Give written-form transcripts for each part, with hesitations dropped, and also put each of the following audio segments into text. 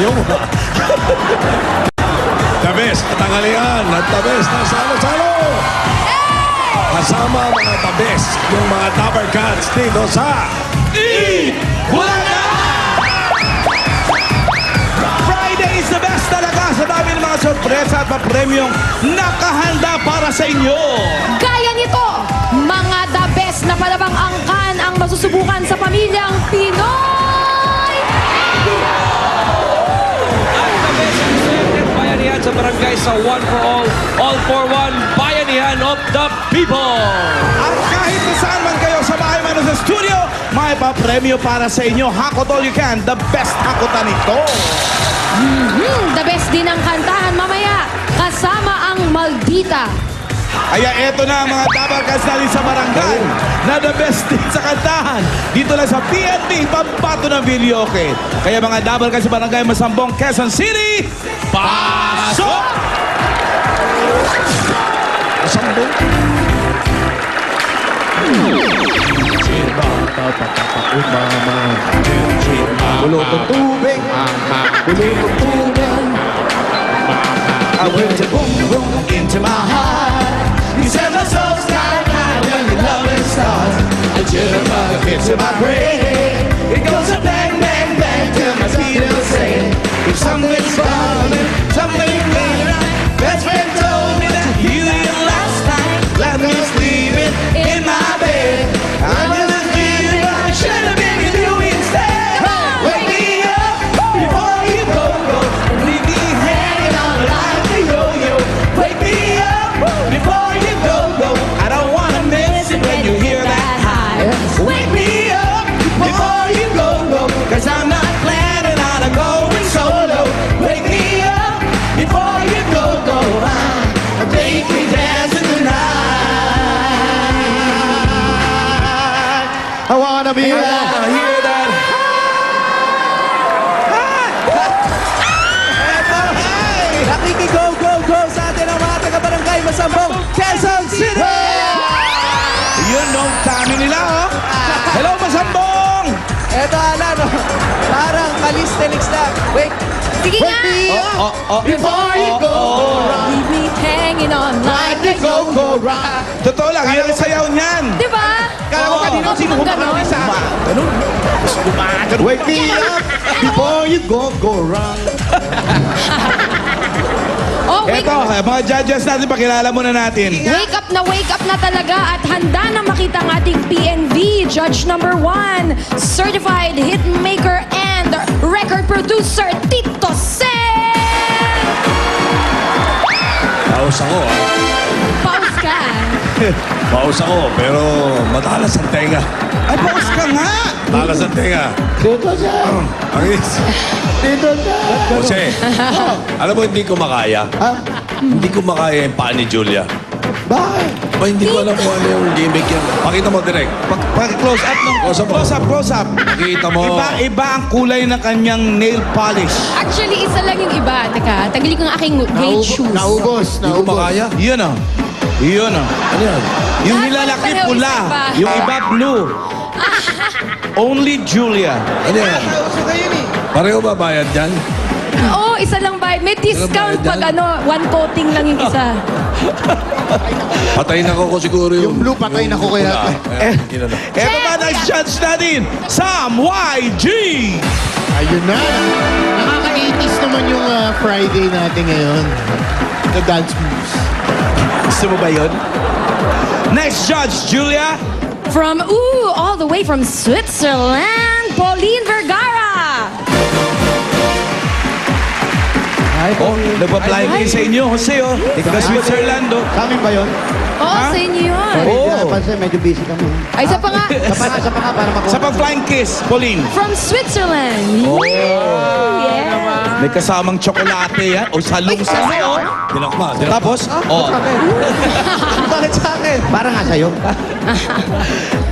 Ayaw mo ba? The best na tanghalian at the best na salo-salo. Kasama mga the best, yung mga Dapper Cats dito sa Wala! Friday is the best talaga sa dami ng mga sorpresa at papremyong nakahanda para sa inyo. Gaya nito, mga the best na palabang angkan ang masusubukan sa pamilyang Pinoy. At the best presented bayanihan sa barangay sa One for All for One, bayanihan of the people. At kahit na saan man kayo sa bahay man o sa studio, may papremyo para sa inyo. Hakot all you can, the best hakotan ito. The best din ang kantahan mamaya, kasama ang Maldita. Kaya eto na ang mga Dapper Cats natin sa barangay na the best din sa kantahan. Dito lang sa PNP, Pambato ng Villoque. Kaya mga Dapper Cats sa barangay Masambong, Quezon City, pasok! Masambong. Bulutong tubig. Bulutong tubig. I went to boom, boom into my heart. You set my soul sky high when your loving stars. I jitterbug into my brain. It goes a bang, bang, bang till my feet will say, if something's coming, something really right. Best friend told me that you didn't last night. Left me sleeping in my bed. I just feeling I should have been with you instead. Wake me up before you go, go. Leave me hanging on like a yo-yo. Wake me up before you go, go. I don't wanna miss it when you hear that high. Wake me up before you go, go. Cause I'm not planning on going solo. Wake me up before you go, go. Take me dancing tonight. I wanna be I wanna hear that. Nakiki-go-go-go sa atin ang mga taga-barangay Masambong, Quezon City! Yun nung kami nila, oh. Hello, Masambong! Eto, Alan, oh. Parang calisthenics na. Wait, Sige wake nga! me up oh, before you go. Leave me hanging on like a Go rock. Totoo lang, yun ang sayaw niyan. Di ba? Kala ko kanina sino kumakawin sa akin. Ganun. Wake me up before you go wrong. Oh, wake, Eto, mga judges natin, pakilala muna natin. wake up na talaga at handa na makita ang ating PNV Judge number 1, certified hitmaker and record producer Tito Sen! Paus ako, Pause ka. Paus ako, pero matalas ang tenga. Ay, bawas ka nga! Matalas ang tenga. Dito siya. Angis. Dito siya. Jose, alam mo hindi ko makaya. Ha? Hindi ko makaya yung paa ni Julia. Bakit? Ba, hindi ko alam kung ano yung gimmick yan. Pakita mo direct. Pag-close up ng... Close up mo. Close up. Pakita mo. Iba ang kulay ng kanyang nail polish. Actually, isa lang yung iba. Teka, tagli ko ang aking gate shoes. Naubos. Hindi ko makaya. Yun o. Yun o. Ano yan? Yung Lahat nilalaki pareho, pula. isa-iba. Yung iba blue. Only Julia. Ano yan? Pareho ba bayad dyan? Oo, isa lang ba? May discount bayad pag yan? one coating lang yung isa. Patayin ako ko siguro yung... Yung blue, patayin ako kaya. Hindi na. Eto ba next judge natin? Sam YG. Ayun na. Nakaka-80s naman yung Friday natin ngayon. The dance moves. Gusto mo ba yun? Next judge, Julia. From, all the way from Switzerland, Pauline Vergara. Oh, nagpa-flying kayo sa inyo, Jose, oh. Taga Switzerland, oh. Sa amin ba yun? Oh, sa inyo yun. Sorry, Oo. hindi napansin. Medyo busy kami. Ay, isa pa nga. Sa pa nga, para makuha. Sa pag-flying kiss, Pauline. From Switzerland. Oh, yeah. May kasamang tsokolate yan. O salong-salo, oh. Dinakma. Tapos, oh. Bakit sa akin? Para nga sa'yo.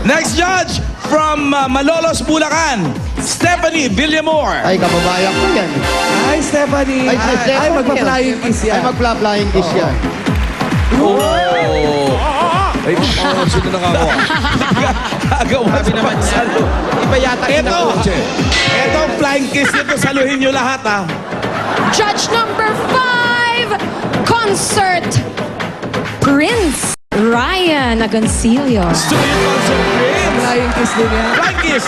Next judge, from Malolos, Bulacan, Stephanie Villamor. Ay, kababayan ko yan. Hi, Stephanie. Ay, magpa-flying kiss yan. Ay, magpa-flying kiss yan. Oh. May mga sino nakakuha. Gagawa sa pagsalo. Iba yata ito. Ito ang flying kiss nito. Saluhin nyo lahat, ha? Judge number 5, concert, Prince Ryan Agoncillo. Studio concert Prince. Flying kiss din yan. Flying kiss.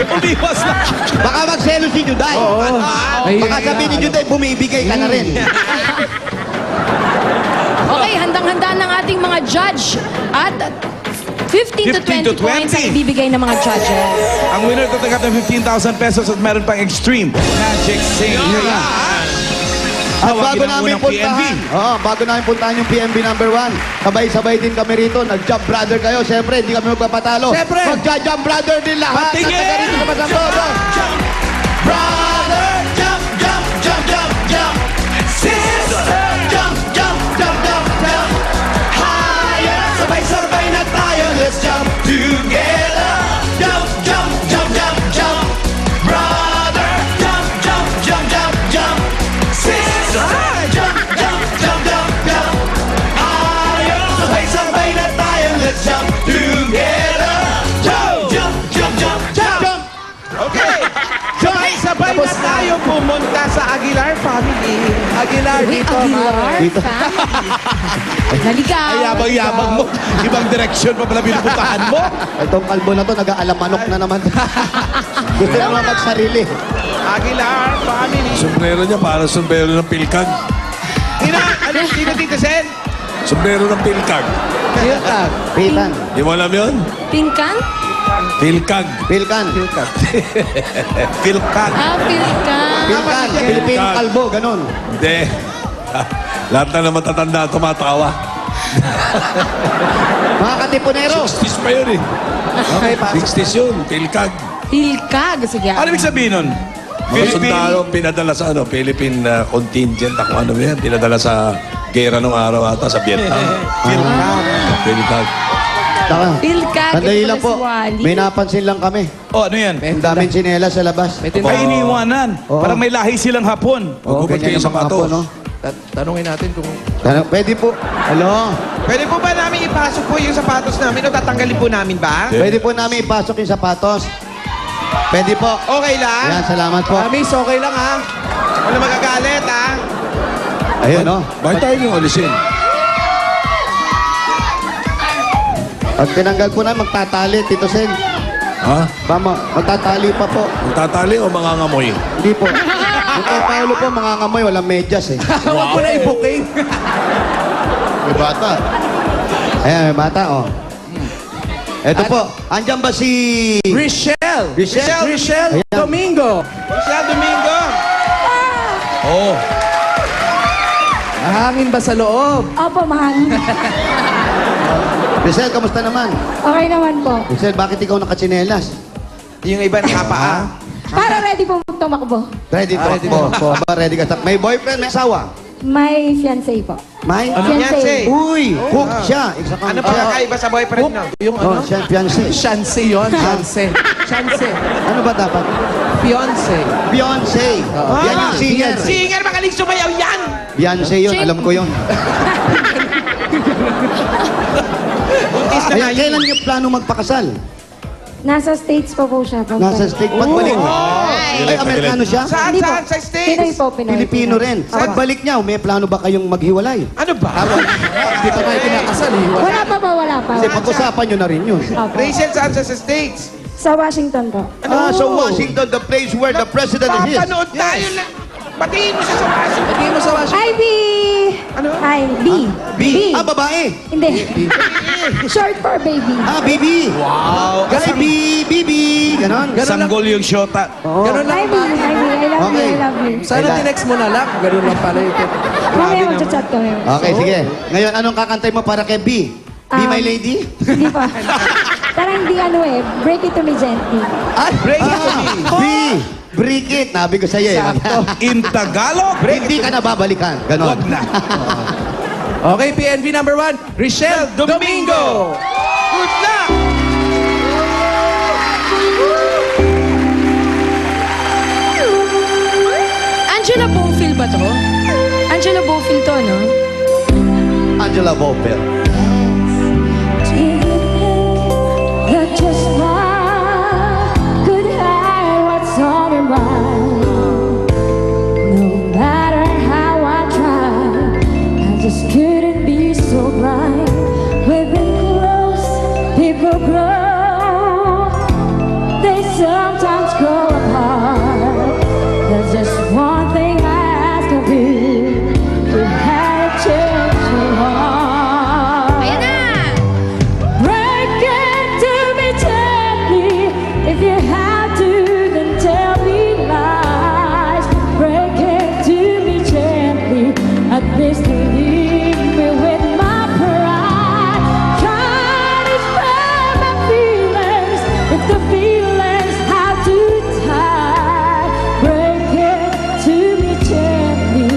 Umiwas na. Baka magselo si Juday. Baka sabihin ni Juday, bumibigay ka na rin. Okay, handang-handa ng ating mga judge at 15 to 20 points ang ibibigay ng mga judges. Ang winner tatanggap ng 15,000 pesos at meron pang extreme magic singer. At bago Tawagin ang namin unang puntahan, bago namin puntahan yung PNB number 1, sabay-sabay din kami rito, nag-jump brother kayo. Siyempre, hindi kami magpapatalo. Siyempre. Mag-jump brother din lahat. Patingin! At taga rito sa Masambodo. Brother, jump, jump, jump, jump, jump. Sister, jump, jump, jump, jump, jump. Higher, sabay-sabay na tayo. Let's jump together. Jump, jump, jump, jump, jump. Brother, jump, jump, jump, jump, jump. Sister, jump, jump, jump, jump, jump. Higher, sabay-sabay na tayo. Let's jump together. Jump, jump, jump, jump, jump. Okay. Sabay na tayo pumunta sa Aguilar family. Aguilar Uy, Aguilar family. Naligaw. Ay, yabang-yabang mo. Ibang direksyon pa pala pinupuntahan mo. Itong kalbo na to, nag-aalamanok na naman. Gusto naman magsarili. Aguilar family. Sombrero niya para sombrero ng pilkag. Sino Tito Sen? Sombrero ng pilkag. Pitan. Di mo alam yun? Pinkan? Pilkag. Pilkan. Pilkat. Pilkan. Pilkan. Pilipino kalbo, ganun. Hindi. Lahat na ng matatanda tumatawa. Mga katipunero. 60s pa yun eh. Okay, 60s yun. Pilkag. Pilkag. Sige. Ano ibig sabihin nun? Mga sundalo pinadala sa Philippine contingent. Ako ano yan. Pinadala sa gera nung araw ata sa Vietnam. Pilkag. Taka. Pilkag. Sandali Ito lang pala po. si Wally. May napansin lang kami. Oh, ano yan? Ang daming tsinelas sa labas. Ay, iniiwanan. Oo. Parang may lahi silang hapon. Magubad kayo ganyan sa ang mga pato. po, no? Tanungin natin kung... Pwede po. Hello? Pwede po ba namin ipasok po yung sapatos namin o tatanggalin po namin ba? Pwede po namin ipasok yung sapatos. Pwede po. Okay lang? Yan, salamat po. Miss, okay lang ha? Wala magagalit, ha? Ayun, no? Bakit tayo yung alisin? Pag tinanggal po na, magtatali, Tito Sen. Ha? Mama, magtatali pa po. Magtatali o mangangamoy? Hindi po. Yung kay Paolo po, mga ngamoy, walang medyas eh. Huwag mo na i-booking. May bata. Ayan, may bata, oh. Eto po, andyan ba si... Richelle. Richelle? Ayan. Domingo. Michelle Domingo. Oo. Hangin ba sa loob? Opo, mahal. Richelle, kamusta naman? Okay naman po. Richelle, bakit ikaw nakatsinelas? Yung iba nakapaa. Para ready po tumakbo. Ready po. ready po. Ba, ready ka? May boyfriend, may asawa? May fiancé po. May? Fiancé. Uy, cook siya. Isa kang... Ano pa kakaiba sa boyfriend nyo? Yung Oh, ano? siya, fiancé. Chance yun. Chance. Chance. Ano ba dapat? Fiance. Beyoncé. Yan yung singer. Singer, magaling sumayaw yan! Beyoncé yun, alam ko yun. Buntis na nga Ayun, yun. kailan niyo plano magpakasal? Nasa States pa po siya. Nasa state. Pagbalik. Ay, Amerikano siya? Saan, Hindi po. saan? Sa Pinoy States? po, Pinoy. Pilipino rin. Pagbalik niya, may plano ba kayong maghiwalay? Ano ba? Hindi pa tayo kinakasal eh. Wala pa po, wala pa. Kasi pag-usapan niyo na rin yun. Opo. Rachel, saan sa States? Sa Washington po. So Washington, the place where the president is. Papanood tayo na. Batiin mo siya sa Washington. Hindi mo sa Washington. Hi, B! Ano? Hi, B. B. Ah, babae. Hindi. Short for baby. Ah, BB. Wow. Hi, B. BB. Ganon. Sanggol yung shota. Ganun Hi, lang B. ba? Hi, B. I love Okay. you. I love you. Sana tinext mo na lang. Ganun lang pala ito. Mamaya magchat-chat kami. Okay, sige. Ngayon, anong kakantay mo para kay B? Be my lady? Hindi pa. Parang hindi ano eh. Break it to me gently. Ay, break it. B. Break it. Nabi ko sa'yo eh. In Tagalog, Hindi ka na babalikan. Ganon. wag na. Okay, PNV number 1, Richelle Domingo. Good luck! Angela Bongfield ba to? Angela Boppel. Do you think that just one could hide what's on your mind? No matter how I tried, I just couldn't be so blind. We've been close, people grow. They sometimes grow apart. There's just one thing I ask of you. You had a change your heart. Ayan na! Break it to me gently. If you have to, then tell me lies. Break it to me gently. At least leave me with my pride. Try to spare my feelings if the feelings have to tie. Break it to me gently.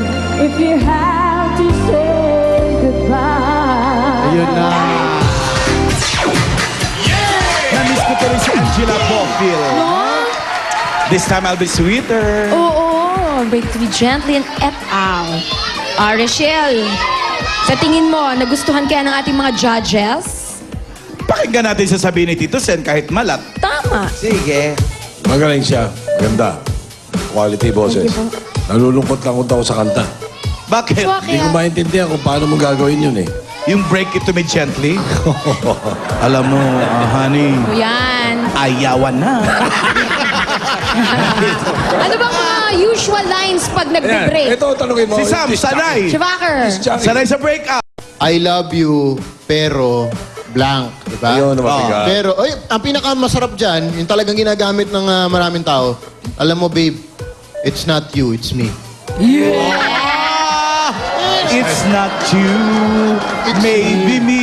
If you have to say goodbye. Ayun na. Na-miss ko tuloy si Angela Boppel. This time I'll be sweeter. Oo, Break to be gently and et al. Rochelle, sa tingin mo, nagustuhan kaya ng ating mga judges? Pakinggan natin sasabihin ni Tito Sen kahit malat. Tama. Sige. Magaling siya. Ganda. Quality boses. Nalulungkot lang ako sa kanta. Bakit? Hindi ko maintindihan kung paano mo gagawin yun eh. Yung break it to me gently. Alam mo, honey, O yan. ayawan na. Ano bang mga usual lines pag nagbe-break? Ito, tanungin mo. Si Sam, sanay. Shivaker. Sanay sa break up. I love you, pero blank. Diba? Ayun, mabigat. Pero, ay, ang pinakamasarap dyan, yung talagang ginagamit ng maraming tao, alam mo, babe, it's not you, it's me. It's not you, maybe me.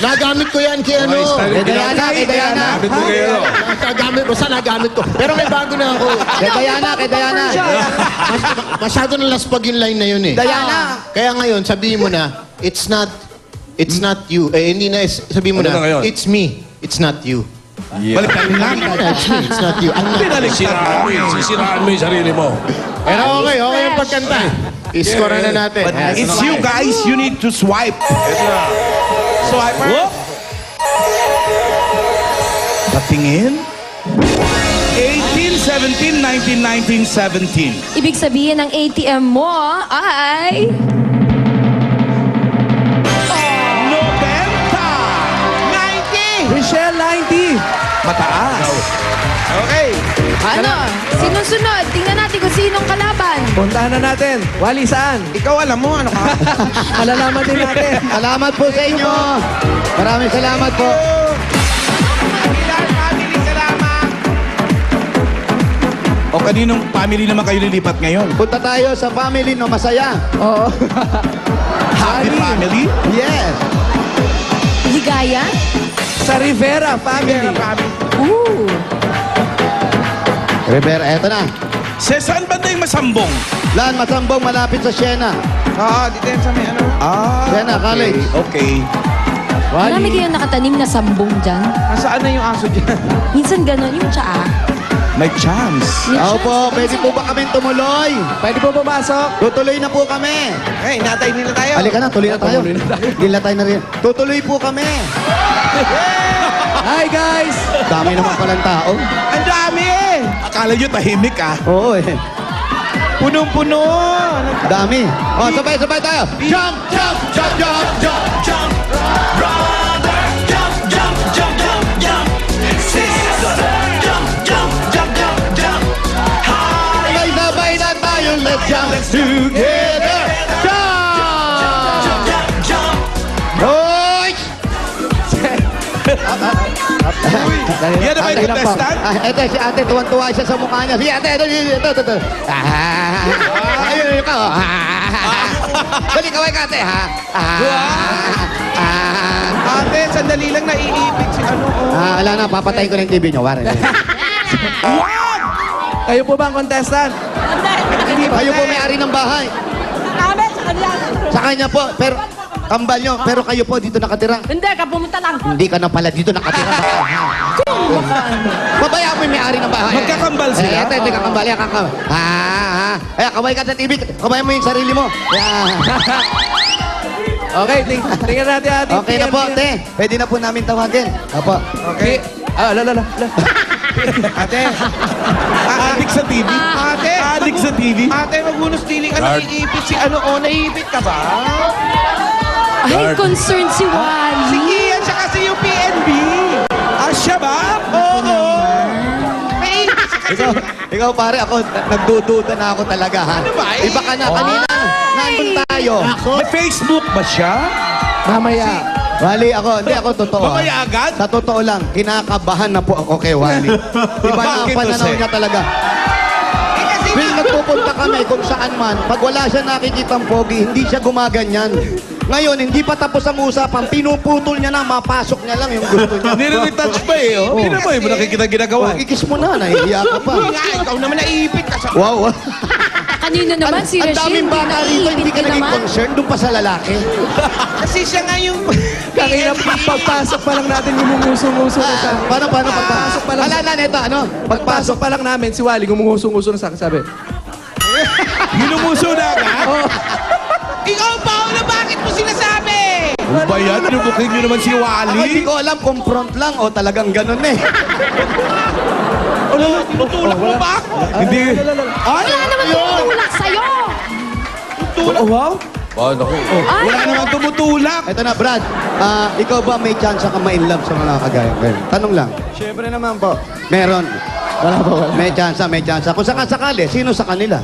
Nagamit ko yan kay ano. Kay Diana, kay Diana. Gamit mo kayo. Nagamit ko, saan nagamit ko? Pero may bago na ako. Kay Diana, kay Diana. Masyado na laspag yung line na yun eh. Diana. Kaya ngayon, sabihin mo na, it's not you. Eh, hindi na, sabihin mo Ano na ngayon? it's me, it's not you. Balik tayo lang. It's me, it's not you. I'm not. Sisiraan mo yung sarili mo. Pero okay yung pagkanta. I-score na natin. But it's you guys, you need to swipe. Swiper. Whoop! Patingin. 18, 17, 19, 19, 17. Ibig sabihin ng ATM mo ay... 90. Michelle, 90. Mataas. Okay. Ano? Sinunod? Tingnan natin kung sinong kalaban. Puntahan na natin. Wally, saan? Ikaw alam mo, ano ka? Malalaman din natin. Salamat po sa inyo. Maraming salamat po. O kaninong family naman kayo lilipat ngayon? Punta tayo sa family no masaya. Oo. Happy family? Yes. Ligaya? Sa Rivera family. Ooh. Rivera, eto na. Sa saan ba yung masambong? Lan, Masambong, malapit sa Siena. Oo, dito yan sa may ano. Siena, college. Okay. Marami kayong nakatanim na sambong dyan. Nasaan na yung aso dyan? Minsan gano'n yung tsaa. May chance. Oo po, pwede po ba kami tumuloy? Pwede po pumasok? Tutuloy na po kami. Okay, natay nila tayo. Halika na, tuloy na tayo. Dila tayo na rin. Tutuloy po kami. Hi guys! Dami naman palang tao. Ang dami eh! Akala nyo tahimik ah. Oo eh. Punong-puno! Dami. O, sabay-sabay tayo. Jump, jump, jump, jump, jump, jump. Brother, jump, jump, jump, jump, jump. Sister, jump, jump, jump, jump, jump. Sabay-sabay na tayo. Let's jump together. Jump! Jump, jump. Hoy! Yan na ba yung contestant? Ito, si ate, tuwan-tuwa siya sa mukha niya. Sige, ate, ito. Ayun ka. Balik kaway ka, ate, ha? Ate, sandali lang naiipit si ano. Ala na, papatayin ko na yung TV niyo. Wala. Kayo po ba ang contestant? Kayo po may-ari ng bahay. Sa kanya po, pero kambal nyo, pero kayo po dito nakatira. Hindi ka, pumunta lang. Hindi ka na pala dito nakatira. Babaya mo yung may-ari ng bahay. Magkakambal sila? Ito, kakambal. Yan, kakambal. Kaway ka sa TV. Kaway mo yung sarili mo. Yan. Okay, tingnan natin ating Okay na po, PNP. te. Pwede na po namin tawagin. Opo. Okay. Lala. Ate. Adik sa TV. Ate. Adik sa TV. Ate, magunos feeling ka Guard. naiipit si ano, oh, naiipit ka ba? Ay, Guard. concerned si Si Wally. Ian, siya kasi yung PNB. Ah, siya ba? Oo. Naiipit siya kasi. Ikaw pare, ako, nagdududa na ako talaga, ha? Ano ba? Iba ka na, kanina, nandun tayo. May Facebook ba siya? Mamaya. Wally, hindi ako totoo. ha? Mamaya agad? Sa totoo lang, kinakabahan na po ako kay Wally. Iba na ang Bakit, pananaw Jose? niya talaga. Eh, kasi Will, nagpupunta kami kung saan man. Pag wala siya nakikitang pogi, hindi siya gumaganyan. Ngayon, hindi pa tapos ang usapan, pinuputol niya na, mapasok niya lang yung gusto niya. nire-retouch pa eh, oh. Hindi naman, mo nakikita ginagawa. Ikis mo na, nahihiya ka pa. Nga, ikaw naman naiipit ka sa... Wow. Kanina naman si Ang Rachel, daming hindi bata rito, hindi ka naiipit naging naman. concerned doon pa sa lalaki. Kasi siya nga yung... Kanina, pagpasok pa lang natin yung nguso-nguso na sa... Paano pagpasok pa lang. Wala na, neto, ano? Pagpasok pa lang namin, si Wally gumuguso-nguso na sa akin, sabi. Hinumuso na agad? Ikaw, Paolo, bakit mo sinasabi? Ano ba yan? Nubukin niyo naman si Ako Wally? hindi ko alam kung front lang o talagang ganun eh. Ano? Tinutulak mo ba ako? Hindi. Ay, Wala naman tumutulak sa'yo. Tulak. Oh, wow. Ay, Wala naman tumutulak. Ito na, Brad. Ikaw ba may chance ka ma-inlove sa mga kagaya ko? Tanong lang. Siyempre naman po. Meron. Wala po, wala. May chance, may chance. Kung sakasakali, sino sa kanila?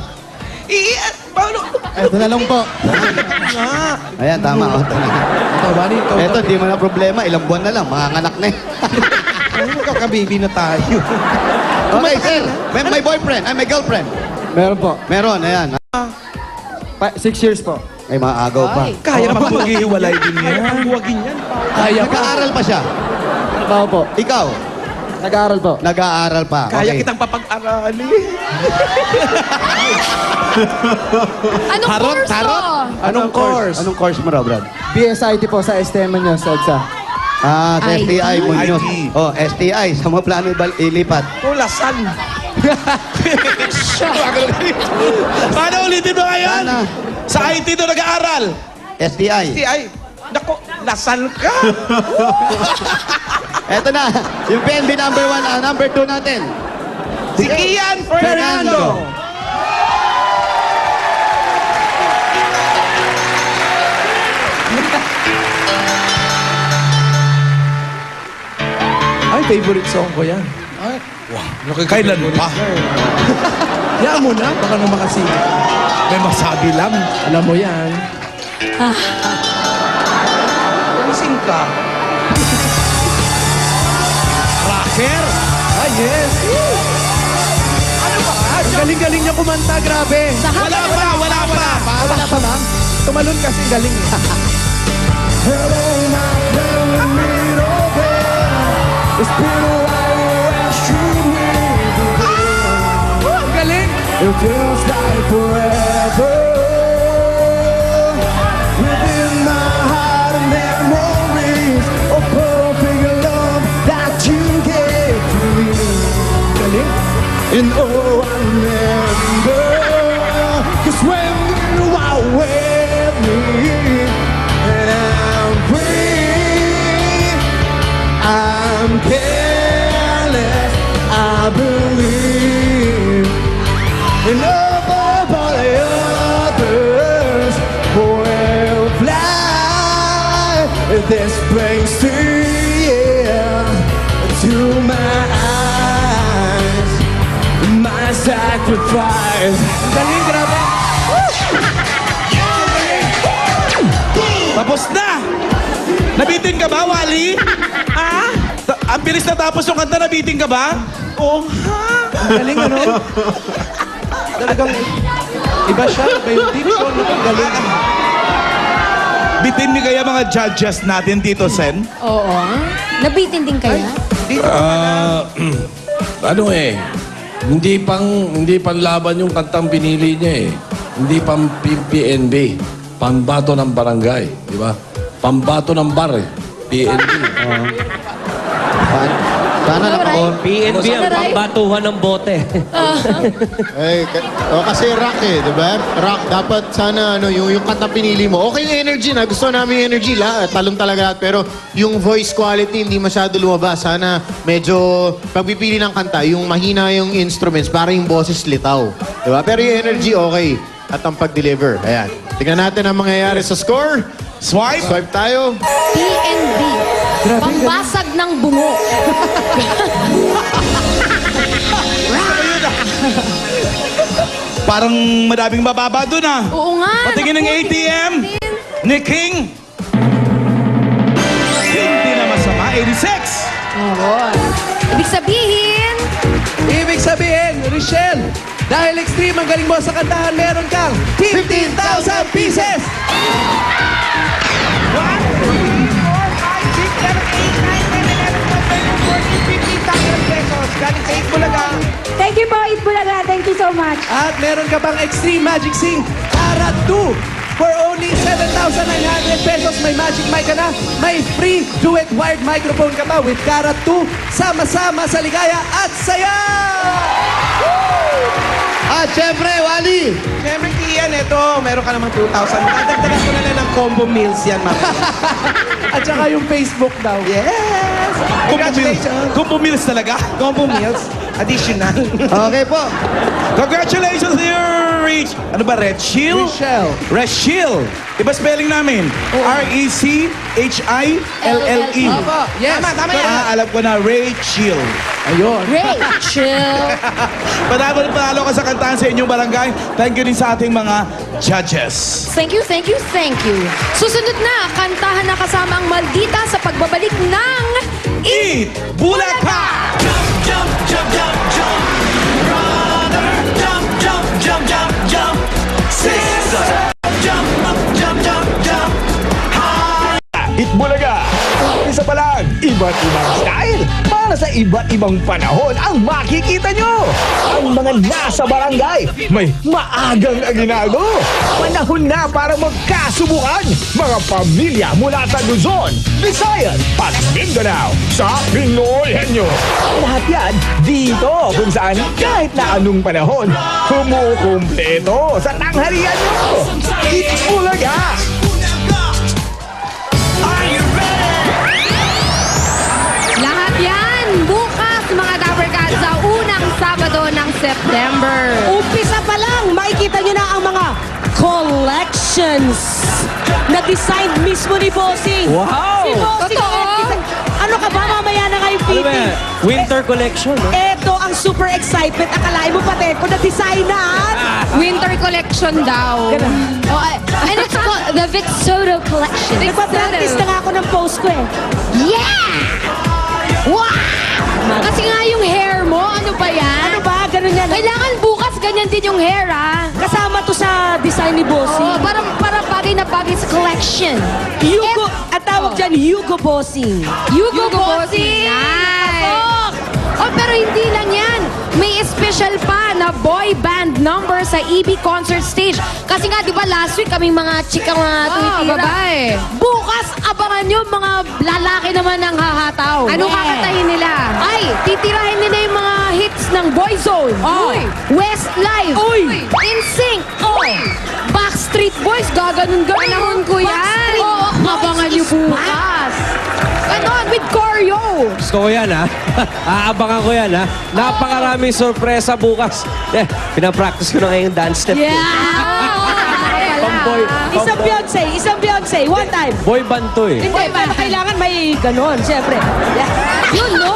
Paolo. Ito na lang po. Ayan, tama. Oh, ito na. Ito, Wally, ikaw. Eto, di mo na problema. Ilang buwan na lang. Manganganak na eh. Magkakabibi na tayo. Okay, sir. May boyfriend. Ay, may girlfriend. Meron po. Meron, ayan. 6 years po. Ay, maagaw pa. Kaya pa maghihiwalay din yan. Buwagin yan. Kaya pa. Nag-aaral pa siya. Trabaho po. Ikaw, Nag-aaral po. nag-aaral pa. Kaya Okay. kitang papag-arali. anong course to? Anong course? Anong course mo raw, Brad? BSIT po sa STM nyo sa EDSA. Sa STI, IT. Muñoz. IT. Oh, STI. Sa mo plano ilipat. Tulasan. Siya. Paano ulitin mo ngayon? Sana. Sa IT to nag-aaral. STI. Ay, nako, lasan ka. Eto na. Yung PNB number 1, number 2 natin. Si Ian Fernando. Ay, favorite song ko yan. Kailan pa? Yan mo na, baka nang makasingit. May masabi lang. Alam mo yan. Kumising ka. Rocker? Ah, yes. Ano ba? Ang galing-galing niya kumanta, grabe. Sa Wala pa, wala pa. Wala pa, ma'am. Tumalon kasi galing eh. Ang galing! It feels like forever. Within my heart and memories of perfect love that you gave to me. Galing? And oh, I remember, 'cause when you are with me, and I'm free, I'm careless, I believe in love of all the others will fly. This brings tears to my eyes, my sacrifice. Galing, grabe. Tapos na! Nabitin ka ba, Wally? Ha? Ang bilis na tapos yung kanta, nabitin ka ba? Oo nga. Ang galing, ano? Talagang iba siya, iba yung diction. Ang galing. Bitin ni kaya mga judges natin, Tito Sen? Oo. Nabitin din kaya? Ano eh, hindi pang laban yung kantang pinili niya eh. Hindi pang PNB, pambato ng barangay, di ba? Pambato ng bar eh, PNB. Sana nako. PNB ang pambatuhan ng bote. Kasi rock di ba? Rock, dapat sana yung kanta pinili mo. Okay yung energy na, gusto namin yung energy, talong talaga lahat. Pero yung voice quality hindi masyado lumabas. Sana medyo, pagpipili ng kanta, yung mahina yung instruments, para yung boses litaw. Di ba? Pero yung energy, okay. At ang pag-deliver. Ayan. Tingnan natin ang mangyayari sa score. Swipe. Swipe tayo. PNB. Pambasag ng bungo. Parang madaming mababa dun ah. Oo nga. Patingin ng naku, ATM tingin. ni King. Hindi na masama. 86. Ibig sabihin, Richelle, dahil extreme ang galing mo sa kantahan, meron kang 15,000 pieces. 15,000 pesos. Galing sa Itbulaga. Thank you po, Itbulaga. Thank you so much. At meron ka bang Extreme Magic Sing Karat 2 for only 7,900 pesos. May Magic Mic ka na. May free duet wired microphone ka pa with Karat 2. Sama-sama sa ligaya at saya! At syempre, Wally, Siyempre, Kian, ito, meron ka namang 2,000. Makadagdagan ko na lang ng combo meals yan, mama. At saka yung Facebook daw. Yes! Congratulations! Combo meals talaga? Combo meals. Additional. okay po. Congratulations, dear Rich. Ano ba, Red Shield? Rachel. Rachel. Iba spelling namin. R-E-C-H-I-L-L-E. Opo. Yes. Tama yan. Alam ko na, Rachel. Ayun. Rachel. Panalo ka sa kantahan sa inyong barangay. Thank you din sa ating mga judges. Thank you, thank you, thank you. Susunod na, kantahan na kasama ang Maldita sa pagbabalik ng Eat Bulaga! Itbulaga! Isa pa lang, iba't ibang style para sa iba't ibang panahon ang makikita nyo. Ang mga nasa barangay, may maagang aginago. Panahon na para magkasubukan. Mga pamilya mula sa Luzon, Visayas at Mindanao sa Pinoy Henyo. Lahat yan dito kung saan kahit na anong panahon, kumukumpleto sa tanghalian nyo. Itbulaga! lahat yan. Bukas, mga Dapper Cats, sa unang Sabado ng September. Umpisa pa lang, makikita nyo na ang mga collections na design mismo ni Bossing. Wow! Si Bossing, Totoo? ano ka ba? Mamaya na kayo, Ano Pipi. ba yan? Winter collection, no? Ito ang super excitement. Akalain mo pati ko na-designan. Winter collection daw. Oh, and it's called the Vitsoto Collection. Nagpa-practice na nga ako ng post ko eh. Yeah! Wow! Kasi nga yung hair mo, ano ba yan? Ano ba? Ganun yan. Kailangan bukas ganyan din yung hair, ah. Kasama to sa design ni Bossing. Oh, para bagay na bagay sa collection. Yugo, at tawag dyan, Yugo Bossing. Yugo Bossing! Nice! Oh, pero hindi lang yan. May special pa na boy band number sa EB concert stage. Kasi nga, di ba, last week kaming mga chikang mga tumitira. babae. Bukas, abangan nyo mga lalaki naman ang hahataw. Anong kakatahin nila? Ay, titirahin nila yung mga hits ng Boyzone. Oh. Westlife. NSYNC. Backstreet Boys. Gaganon-ganon. Panahon ko yan. Backstreet Boys. Abangan nyo bukas. Ganon, with choreo. Gusto ko yan, ha? Aabangan ko yan, ha? Napakaraming sorpresa bukas. Pinapractice ko na ngayong dance step. Pamboy. Isang Beyonce, one time. Boy band to, eh. Hindi, pero kailangan may ganon, siyempre. Yun, no?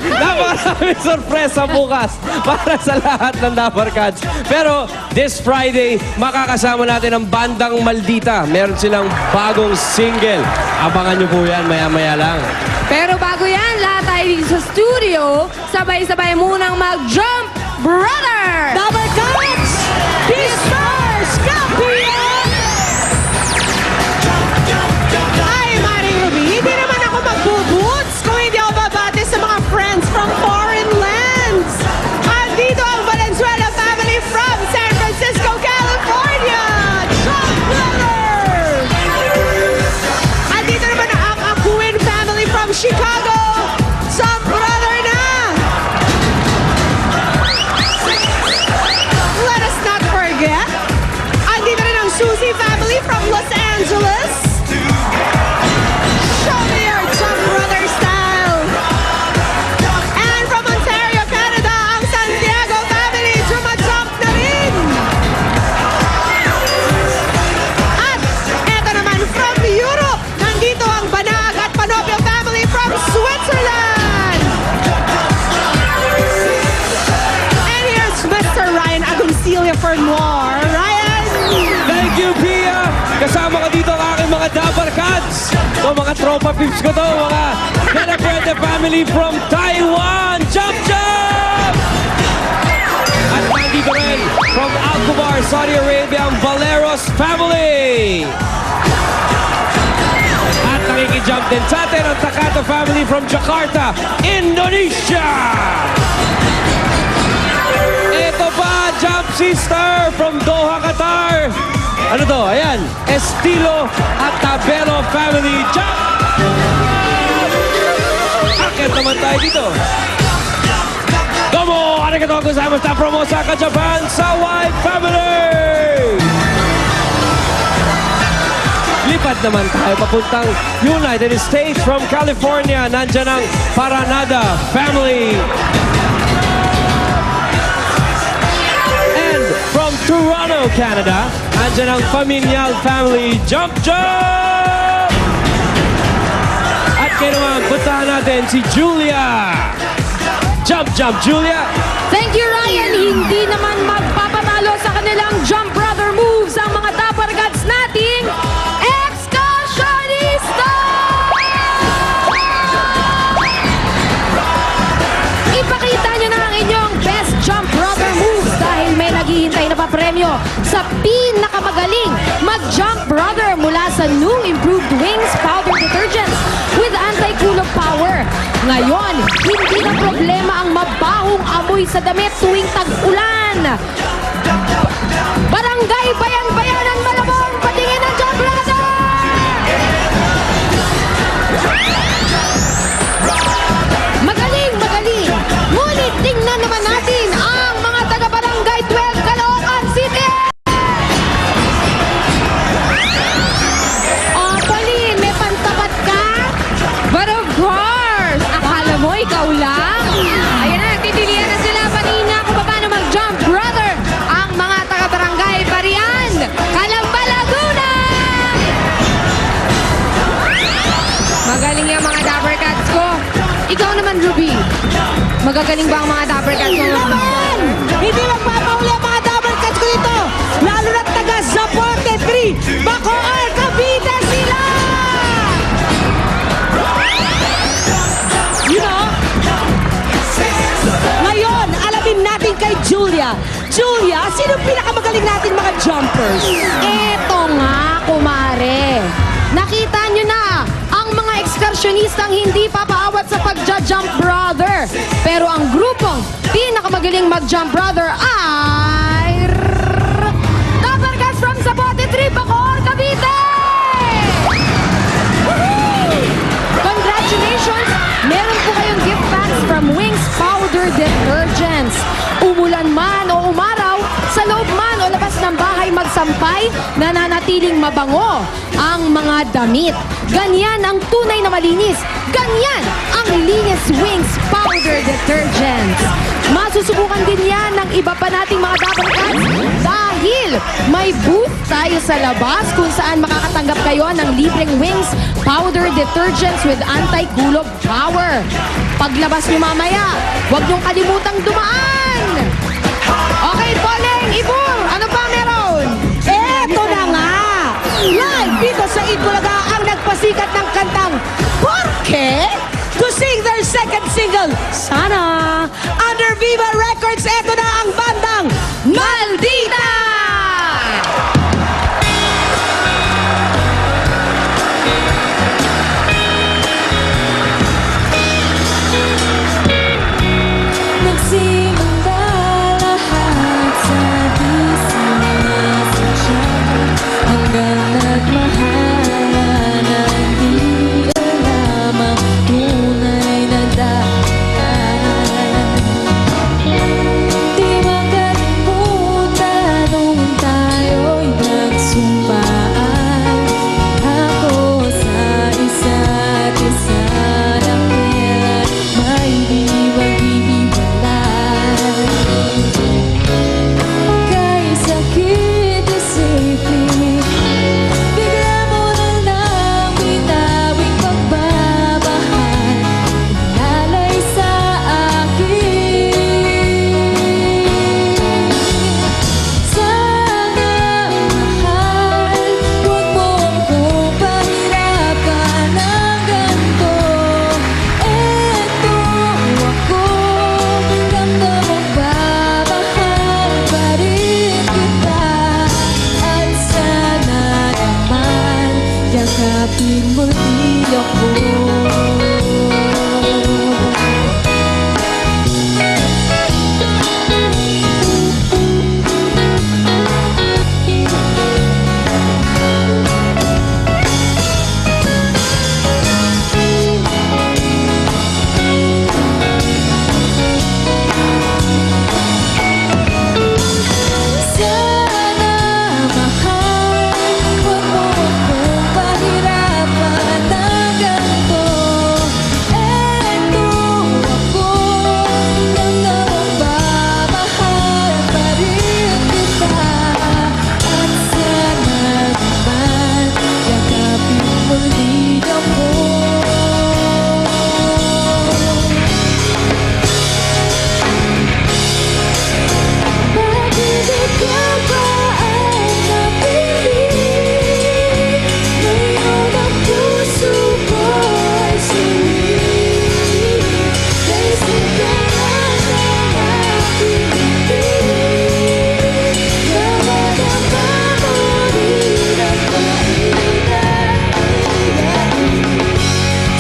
Napakaraming sorpresa bukas para sa lahat ng Dapper Cats. Pero this Friday, makakasama natin ang bandang Maldita. Meron silang bagong single. Abangan nyo po yan, maya-maya lang. Pero bago yan, lahat tayo dito sa studio, sabay-sabay munang mag-jump, brother! Dapper Cats! Disperse! Champion! Ay, Maring Ruby, hindi naman ako magbubuts kung hindi ako babati sa mga friends from foreign lands. Andito ang Valenzuela family from San Francisco, California! Jump Brothers! Andito naman ang Akuin family from Chicago, Jump Brothers! Kasama ko dito ang aking mga Dabar Cats. Ito, mga tropa pips ko to, mga Celebrate family from Taiwan. Jump, jump! At nandito rin from Alcobar, Saudi Arabia, ang Valeros family. At nakikijump din sa atin ang Takato family from Jakarta, Indonesia. Ito pa, jump sister from Doha, Qatar. Ano to? Ayan, Estilo at Tabelo family. Jump! Akit naman tayo dito. Domo! Arigatou gozaimashita from Osaka, Japan, Sawai family! Lipat naman tayo papuntang United States from California. Nandyan ang Paranada family. And from Toronto, Canada, nandyan ang Paminyal family. Jump, jump! At kayo naman, puntahan natin si Julia. Jump, jump, Julia! Thank you, Ryan. Hindi naman magpapatalo sa kanilang jump brother moves ang mga Dapper Cats nating Excursionista! Ipakita nyo na ang inyong best jump brother moves dahil may naghihintay na papremyo sa pinakamagaling mag-jump brother mula sa new improved Wings Powder Detergents with anti-kulog power. Ngayon, hindi na problema ang mabahong amoy sa damit tuwing tag-ulan. Barangay Bayan-Bayanan Malabon, patingin ang jump brother! Magaling, magaling. Ngunit tingnan naman natin ang mga taga-barangay 12 Caloocan City. Oh, Pauline, may pantapat ka? But of course, akala mo ikaw lang? Ayan na, titilian na sila kanina kung paano mag-jump brother ang mga taga-barangay Barian, Calamba, Laguna. Magaling yung mga Dapper Cats ko. Ikaw naman, Ruby. Magagaling ba ang mga Dapper Cats mo? Naman! Hindi magpapauli ang mga Dapper Cats ko dito. Lalo na taga Zapote 3, Bacoor, Cavite sila! You know, ngayon, alamin natin kay Julia. Julia, sino pinakamagaling natin mga jumpers? Eto nga, kumare. Nakita nyo na ang mga ekskursyonistang hindi papaawat sa pagja-jump brother. Pero ang grupong pinakamagaling mag-jump brother ay Dapper Cats from Zapote 3, Bacoor, Cavite! Woohoo! Congratulations! Meron po kayong gift packs from Wings Powder Detergents. Umulan man o umaraw, sa loob man o labas ng bahay magsampay, nananatiling mabango ang mga damit. Ganyan ang tunay na malinis. Ganyan ang linis Wings Powder Detergents. Masusubukan din yan ng iba pa nating mga Dapper Cats dahil may booth tayo sa labas kung saan makakatanggap kayo ng libreng Wings Powder Detergents with anti-kulog power. Paglabas nyo mamaya, huwag nyong kalimutang dumaan. Okay, Poleng, Ibur, ano pa meron? Eto na nga! Live dito sa Itbulaga ang nagpasikat ng kantang Porke to sing their second single, Sana. Under Viva Records, eto na ang bandang Maldita! Nagsimula lahat sa di sinasadya hanggang nagmahalan na hindi alam ang tunay na dahilan. Di ba yakapin muli ako. Sana mahal, huwag mo akong pahirapan ng ganito. Eto ako, nagmamahal pa rin kita. At sana naman, yakapin muli ako. Bakit ikaw ba ay napilit? Ngayon ang puso ko ay sulit. Naisip ka na ng aking pilit. Namadama mo rin ang kainat-inat.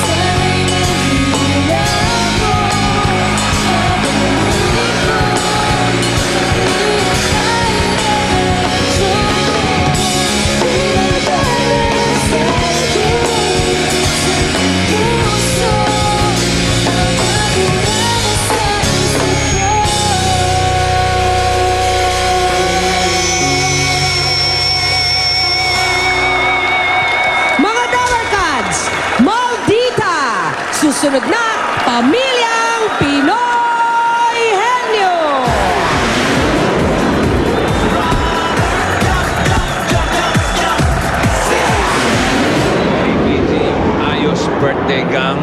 Sana'y mahila mo. Mga Dabarkads, Maldita! Susunod na, Pamilyang Pinoy Henyo! Ayos birthday gang.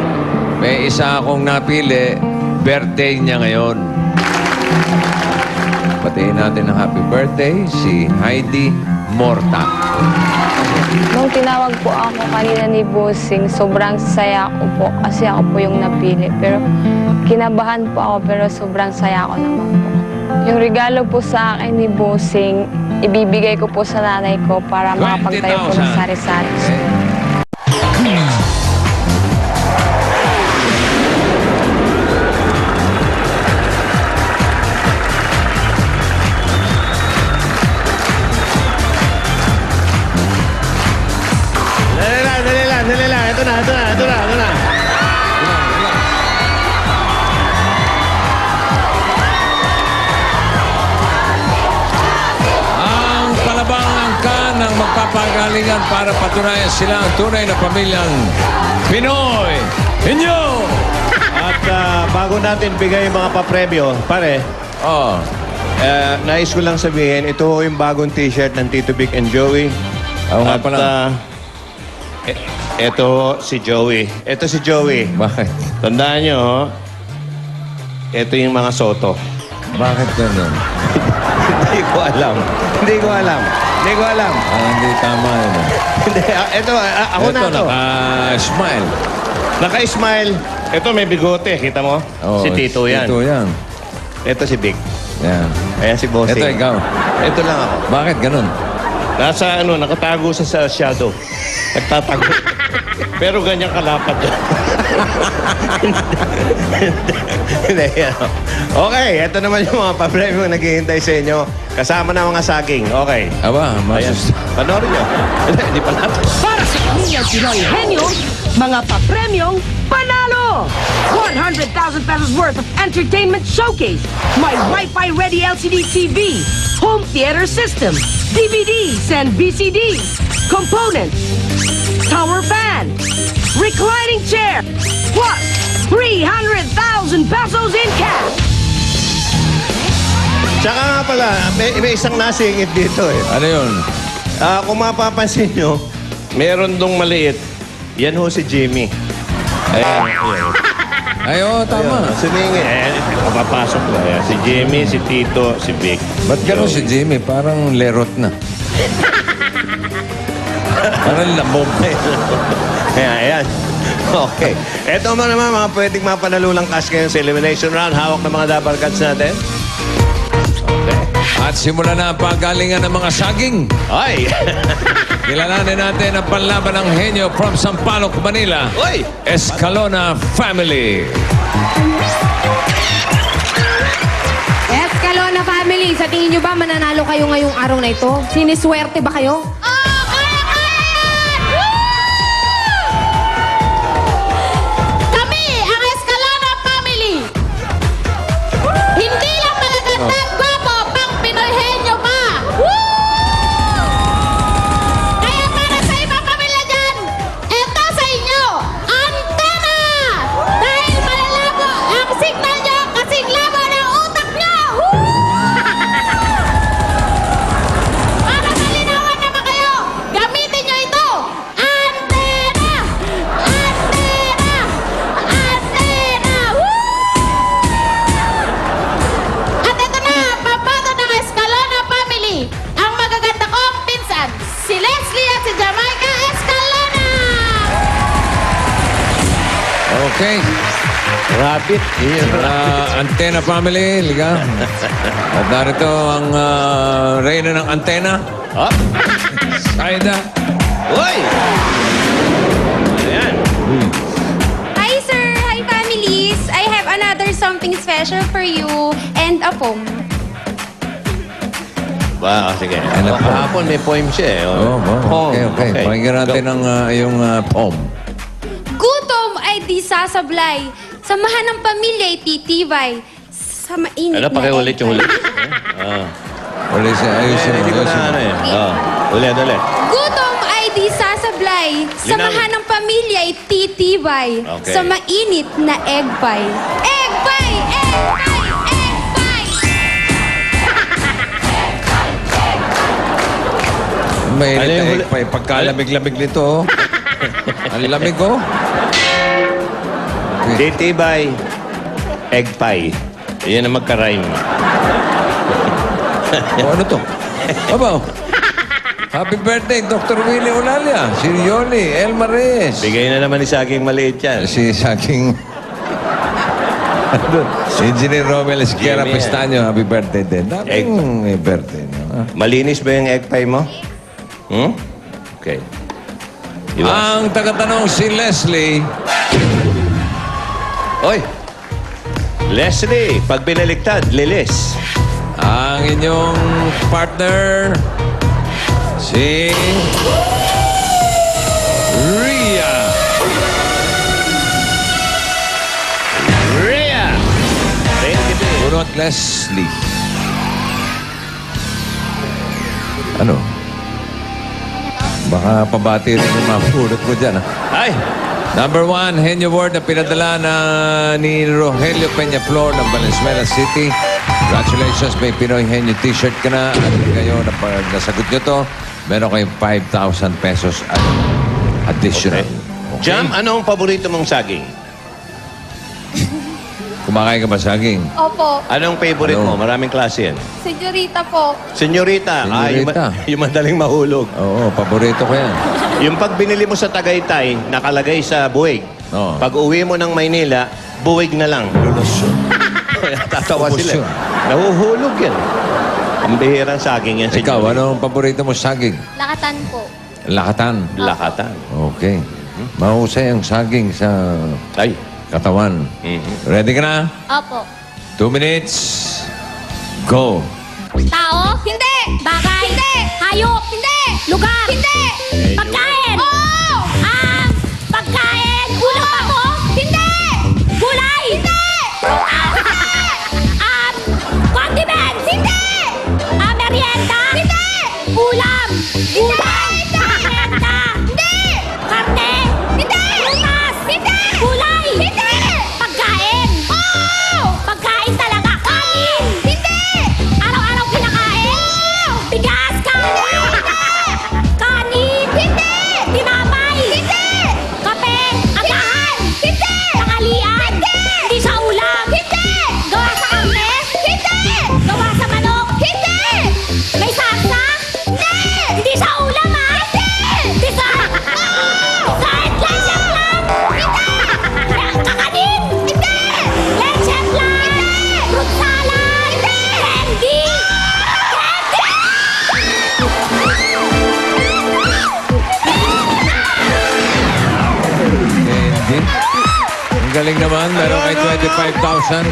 May isa akong napili. Birthday niya ngayon. Patiin natin ng happy birthday si Heidi Morta. Nung tinawag po ako kanina ni Bossing, sobrang saya ko po kasi ako po yung napili. Pero kinabahan po ako pero sobrang saya ko naman po. Yung regalo po sa akin ni Bossing, ibibigay ko po sa nanay ko para makapagtayo po ng 20,000. sari-sari. Dali lang. Ito na. Ang palabang angkan ng magpapagalingan para patunayan sila ang tunay na pamilyang Pinoy. Inyo! At bago natin bigay yung mga papremyo, pare, Oh, nais ko lang sabihin, ito yung bagong t-shirt ng Tito Vic and Joey. Oo nga At, pala. ito si Joey. Ito si Joey. bakit? Tandaan nyo, ho? Ito yung mga soto. Bakit ganun? Hindi ko alam. Hindi ko alam. Hindi tama yun. Hindi, ito, ako Ito, na to. naka-smile. Naka-smile. Ito may bigote, kita mo? Oh, Si Tito yan. Tito yan. Ito si Vic. Yan. Ayan si Bossing. Ito ikaw. Ito lang ako. Bakit ganun? Nasa nakatago sa shadow. Nagtatago. Pero ganyan kalapad yan. Hindi, yan. Okay, ito naman yung mga papremyo na naghihintay sa inyo. Kasama na mga saging. Okay. Aba, Ayan. Panoorin nyo. Hindi pa natin. Para sa Pamilyang Pinoy Henyo, mga papremyong panalo! 100,000 pesos worth of entertainment showcase, my Wi-Fi ready LCD TV, home theater system, DVDs and VCDs, components, tower fan, reclining chair, plus 300,000 pesos in cash! Tsaka nga pala, may isang nasingit dito eh. Ano yun? Kung mapapansin nyo, meron dong maliit. Yan ho si Jimmy. Ayan. Ay, oo, tama. Siningit. Papasok na. Ayan. Si Jimmy, si Tito, si Vic. Ba't gano'n si Jimmy? Parang lerot na. Parang lamog. Ayan. Okay. Ito naman mga pwedeng mapanalulang cash ngayon sa elimination round. Hawak ng mga Dabarkads natin. Okay. At simulan na ang pagalingan ng mga saging. Ay! Kilalanin natin ang panlaban ng henyo from Sampaloc, Manila. Oy! Escalona Family. Escalona family, sa tingin nyo ba mananalo kayo ngayong araw na ito? Siniswerte ba kayo? Kami, ang Escalona Family. Hindi lang magaganda at gwapo, pang Pinoyhenyo pa. Kaya para sa ibang pamilya dyan, eto sa inyo, antena! Dahil malalabo ang signal nyo kasing labo ng utak nyo. Para malinawan naman kayo, gamitin nyo ito. Antena! Antena! Antena! At ito na, papato ng Escalona Family, ang magaganda kong pinsan, si Leslie at si Jamaica Escalona! Okay. Rabbit. Antena Family, liga. At narito ang reyna ng antena. Ah! Saida. Uy! Ayan. Hi, sir! Hi, families! I have another something special for you and a poem. Ba, sige. Ano po? Kahapon may poem siya eh. Oh, Poem. okay. Pakinggan natin ang iyong poem. Gutom ay di sasablay. Samahan ng pamilya ay titibay. Sa mainit Ano, na pakiulit yung huli. Ulit siya. Ayusin mo. Hindi ko na ano eh. Ulit. Gutom ay di sasablay. Samahan ng pamilya ay titibay. Okay. Sa mainit na egg pie. Egg pie! Egg pie! Egg pie! May Ano yung huli? pagkalamig-lamig nito. Ang lamig ko. Titibay. Egg pie. Iyan ang magka-rhyme. Ano to? Aba. Happy birthday, Dr. Willie Olalia. Si Yoli Elma Reyes. Bigay na naman ni Saging maliit yan. Si Saking... Engineer Romel Esquera Jimmy, Pistaño. Happy birthday din. Daming may birthday. No? Malinis ba yung egg pie mo? Okay. Iwas. Ang tagatanong si Leslie. Oy! Leslie, pag binaliktad, lilis. Ang inyong partner, si Ria. Rhea! Bunot Leslie. Ano? Baka pabati rin yung mga pulot mo dyan, ha? Ay! Number 1, Henyo Ward na pinadala ni Rogelio Peñaflor ng Valenzuela City. Congratulations, may Pinoy Henyo t-shirt ka na. At ngayon, pag nasagot nyo to, meron kayong 5,000 pesos additional. Okay. Jam, ano ang paborito mong saging? Kumakain ka ba saging? Opo. Anong favorite Ano? mo? Maraming klase yan. Senyorita po. Senyorita. Senyorita. Yung madaling mahulog. Oo, paborito ko yan. Yung pag binili mo sa Tagaytay, nakalagay sa buwig. Oo. Pag uwi mo ng Maynila, buwig na lang. Lulusyon. Tatawa Ubus sila. yun. Nahuhulog yan. Ang bihirang saging yan. Ikaw, ano ang paborito mo saging? Lakatan po. Lakatan. Lakatan. Okay. Mahusay ang saging sa Ay. katawan. Ready ka na? Opo. 2 minutes. Go. Tao? Hindi! Bagay? Hindi! Hayop? Hindi! Lugar? Hindi! Pagkain? Oo! Pagkain? Ulam ba mo? Hindi! Gulay? Hindi! Condiments? Hindi! Merienda? Hindi! Ulam? Ulam? Merienda? Hindi! Karne? Hindi! Lumas? Hindi! Gulay? Hindi! Pagkain? Oo! Pagkain talaga? Kanin? Hindi! Araw-araw kinakain? Oo! Bigas? Kanin? Kanin? Hindi! Tinapay? Hindi! Kape? Agahan? Hindi! Tanghalian? Hindi! Hindi sa ulam? Hindi! Gawa sa karne? Hindi! Gawa sa manok? Hindi! May salsa? Hindi! Hindi sa ulam galing naman. Meron kay 25,000.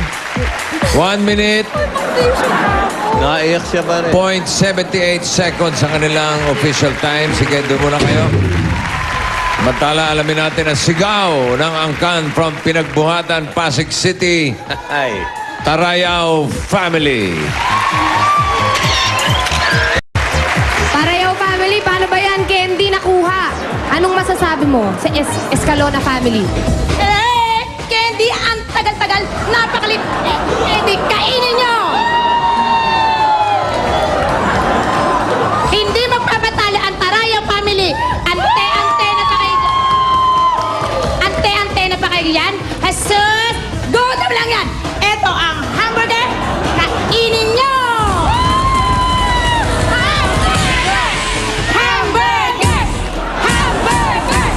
1 minute, Naiyak siya pa rin. 0.78 seconds ang kanilang official time. Sige, doon muna kayo. Samantala, alamin natin ang sigaw ng angkan from Pinagbuhatan, Pasig City, Ay. Tarayaw Family. Tarayaw Family, paano ba yan? Candy nakuha. Anong masasabi mo sa Escalona Family? Candy, ang tagal-tagal. Napakalit. Candy, kainin nyo! Hindi magpapatalo ang Tarayang Family. Ante-antena pa kayo. Ante-antena pa kayo yan. Jesus! Gutom lang yan. Ito ang hamburger. Kainin nyo! Hamburger! Hamburger! Hamburger!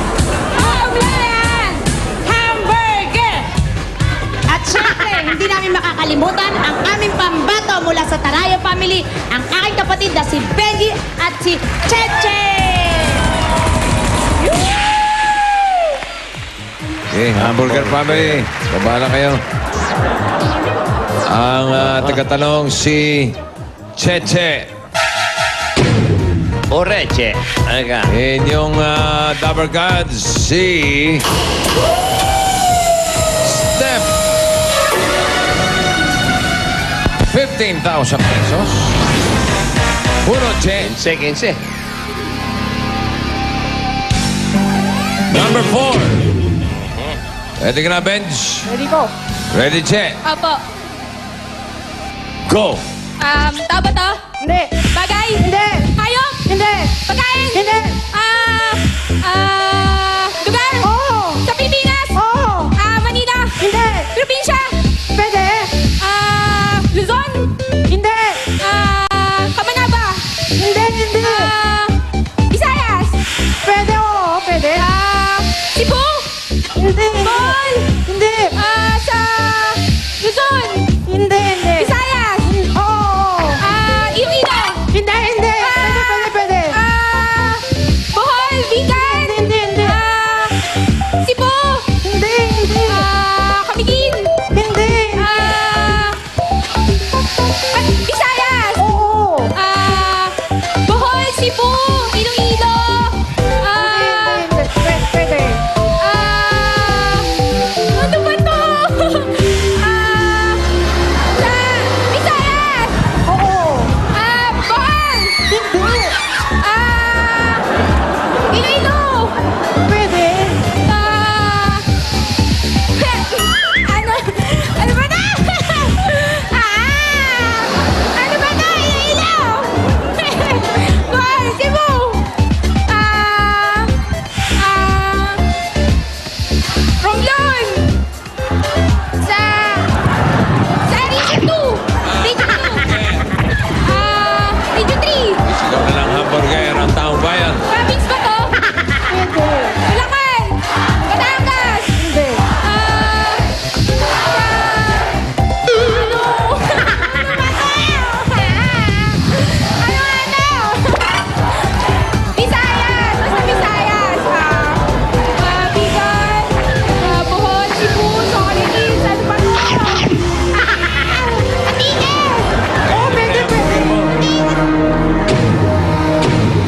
Homeland! Hamburger! At syempre, hindi namin makakalimutan ang aming pambato mula sa Tarayang Family, ang aking kapatid na si Benji at si Cheche! Okay, Hamburger Family. Babala kayo. Ang tagatanong si Cheche. Oreche. Aga. Inyong Dabber Gods, si Steph. 15,000 pesos. Puro Che. 15. Number 4. Ready ka na, Benj? Ready ko. Ready, Che? Apo. Go! Taba to? Hindi. Bagay? Hindi. Hayop? Hindi. Pagkain? Hindi. Lugar? Oo. Sa Pilipinas? Oo. Manila? Hindi. Probinsya? Pwede. Luzon? Hindi. Kamanaba? Hindi. Visayas? Pwede, oo. Pwede. Cebu? Hindi. Bol? Hindi. Sa Luzon? Hindi. Visayas? Oo. Iloilo? Hindi. Pwede. Bohol? Bicol? Hindi. Cebu? Hindi. Camiguin? Hindi. Visayas? Oo. Bohol, Cebu, Iloilo. Pwede. Ano ba to? Sa Visayas? Oo. Bohol? Hindi. Iloilo? Pwede. Ano ba na? Ano ba na? Iloilo? Bohol, Cebu. Romblon. Sa Region 2. Region 2. Region 3. Sigaw na lang hamburger ang taong bayan. Province ba to? Hindi. Bulacan. Batangas. Hindi. Visayas. Basta Visayas. Bicol. Bohol. Cebu. Solitis. Ano pa to? Antique. Oh, pwede.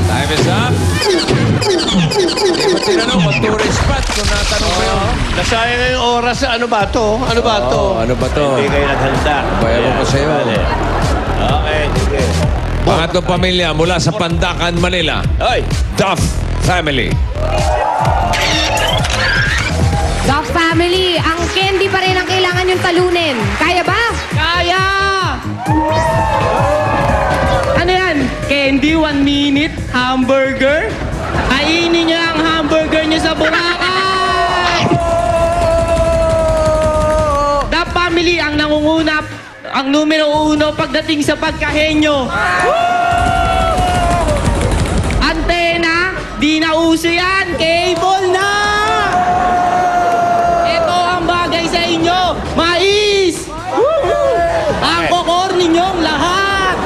Time is up. Tinanong mo, tourist spot kung natanong ko yun. Nasayang na yung oras. Ano ba to? Ano ba to? Ano ba to? Hindi kayo naghanda. Bayaran ko sa'yo. Okay, sige. Pangatlong pamilya mula sa Pandacan, Manila. Hoy! Duff Family. Duff Family, ang candy pa rin ang kailangan yung talunin. Kaya ba? Kaya! Ano yan? Candy, 1 minute, hamburger? Kainin niyo ang hamburger niyo sa Boracay! The family ang nangunguna, ang numero 1 pagdating sa pagkahenyo. Antena, di na uso yan, cable na! Ito ang bagay sa inyo, mais! Ang kokor ninyong lahat!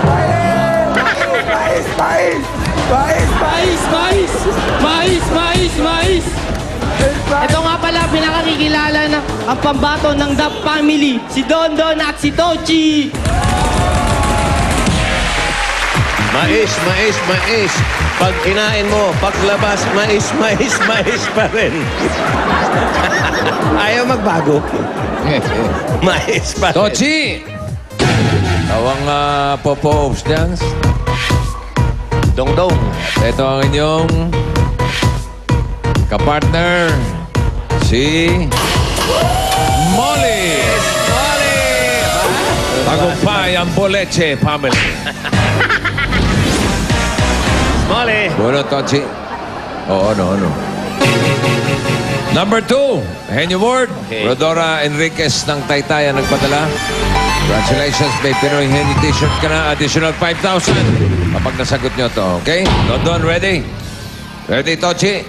Mais! Ito nga pala, pinakakita makikilala na ang pambato ng The Family, si Dondon at si Tochi. Mais, mais, mais. Pag kinain mo, paglabas, mais, mais, mais pa rin. Ayaw magbago. Mais pa rin. Tochi! Tawang Popo Dance. Dongdong. Ito ang inyong kapartner, si Molly. Molly! Tagumpay ang Boleche family. Molly. Bueno, Tochi. Oo, no. Number 2, Henyo Ward. Rodora Enriquez ng Taytay ang nagpadala. Congratulations, may Pinoy Henyo t-shirt ka na. Additional 5,000 kapag nasagot nyo to, okay? London, ready? Ready, Tochi?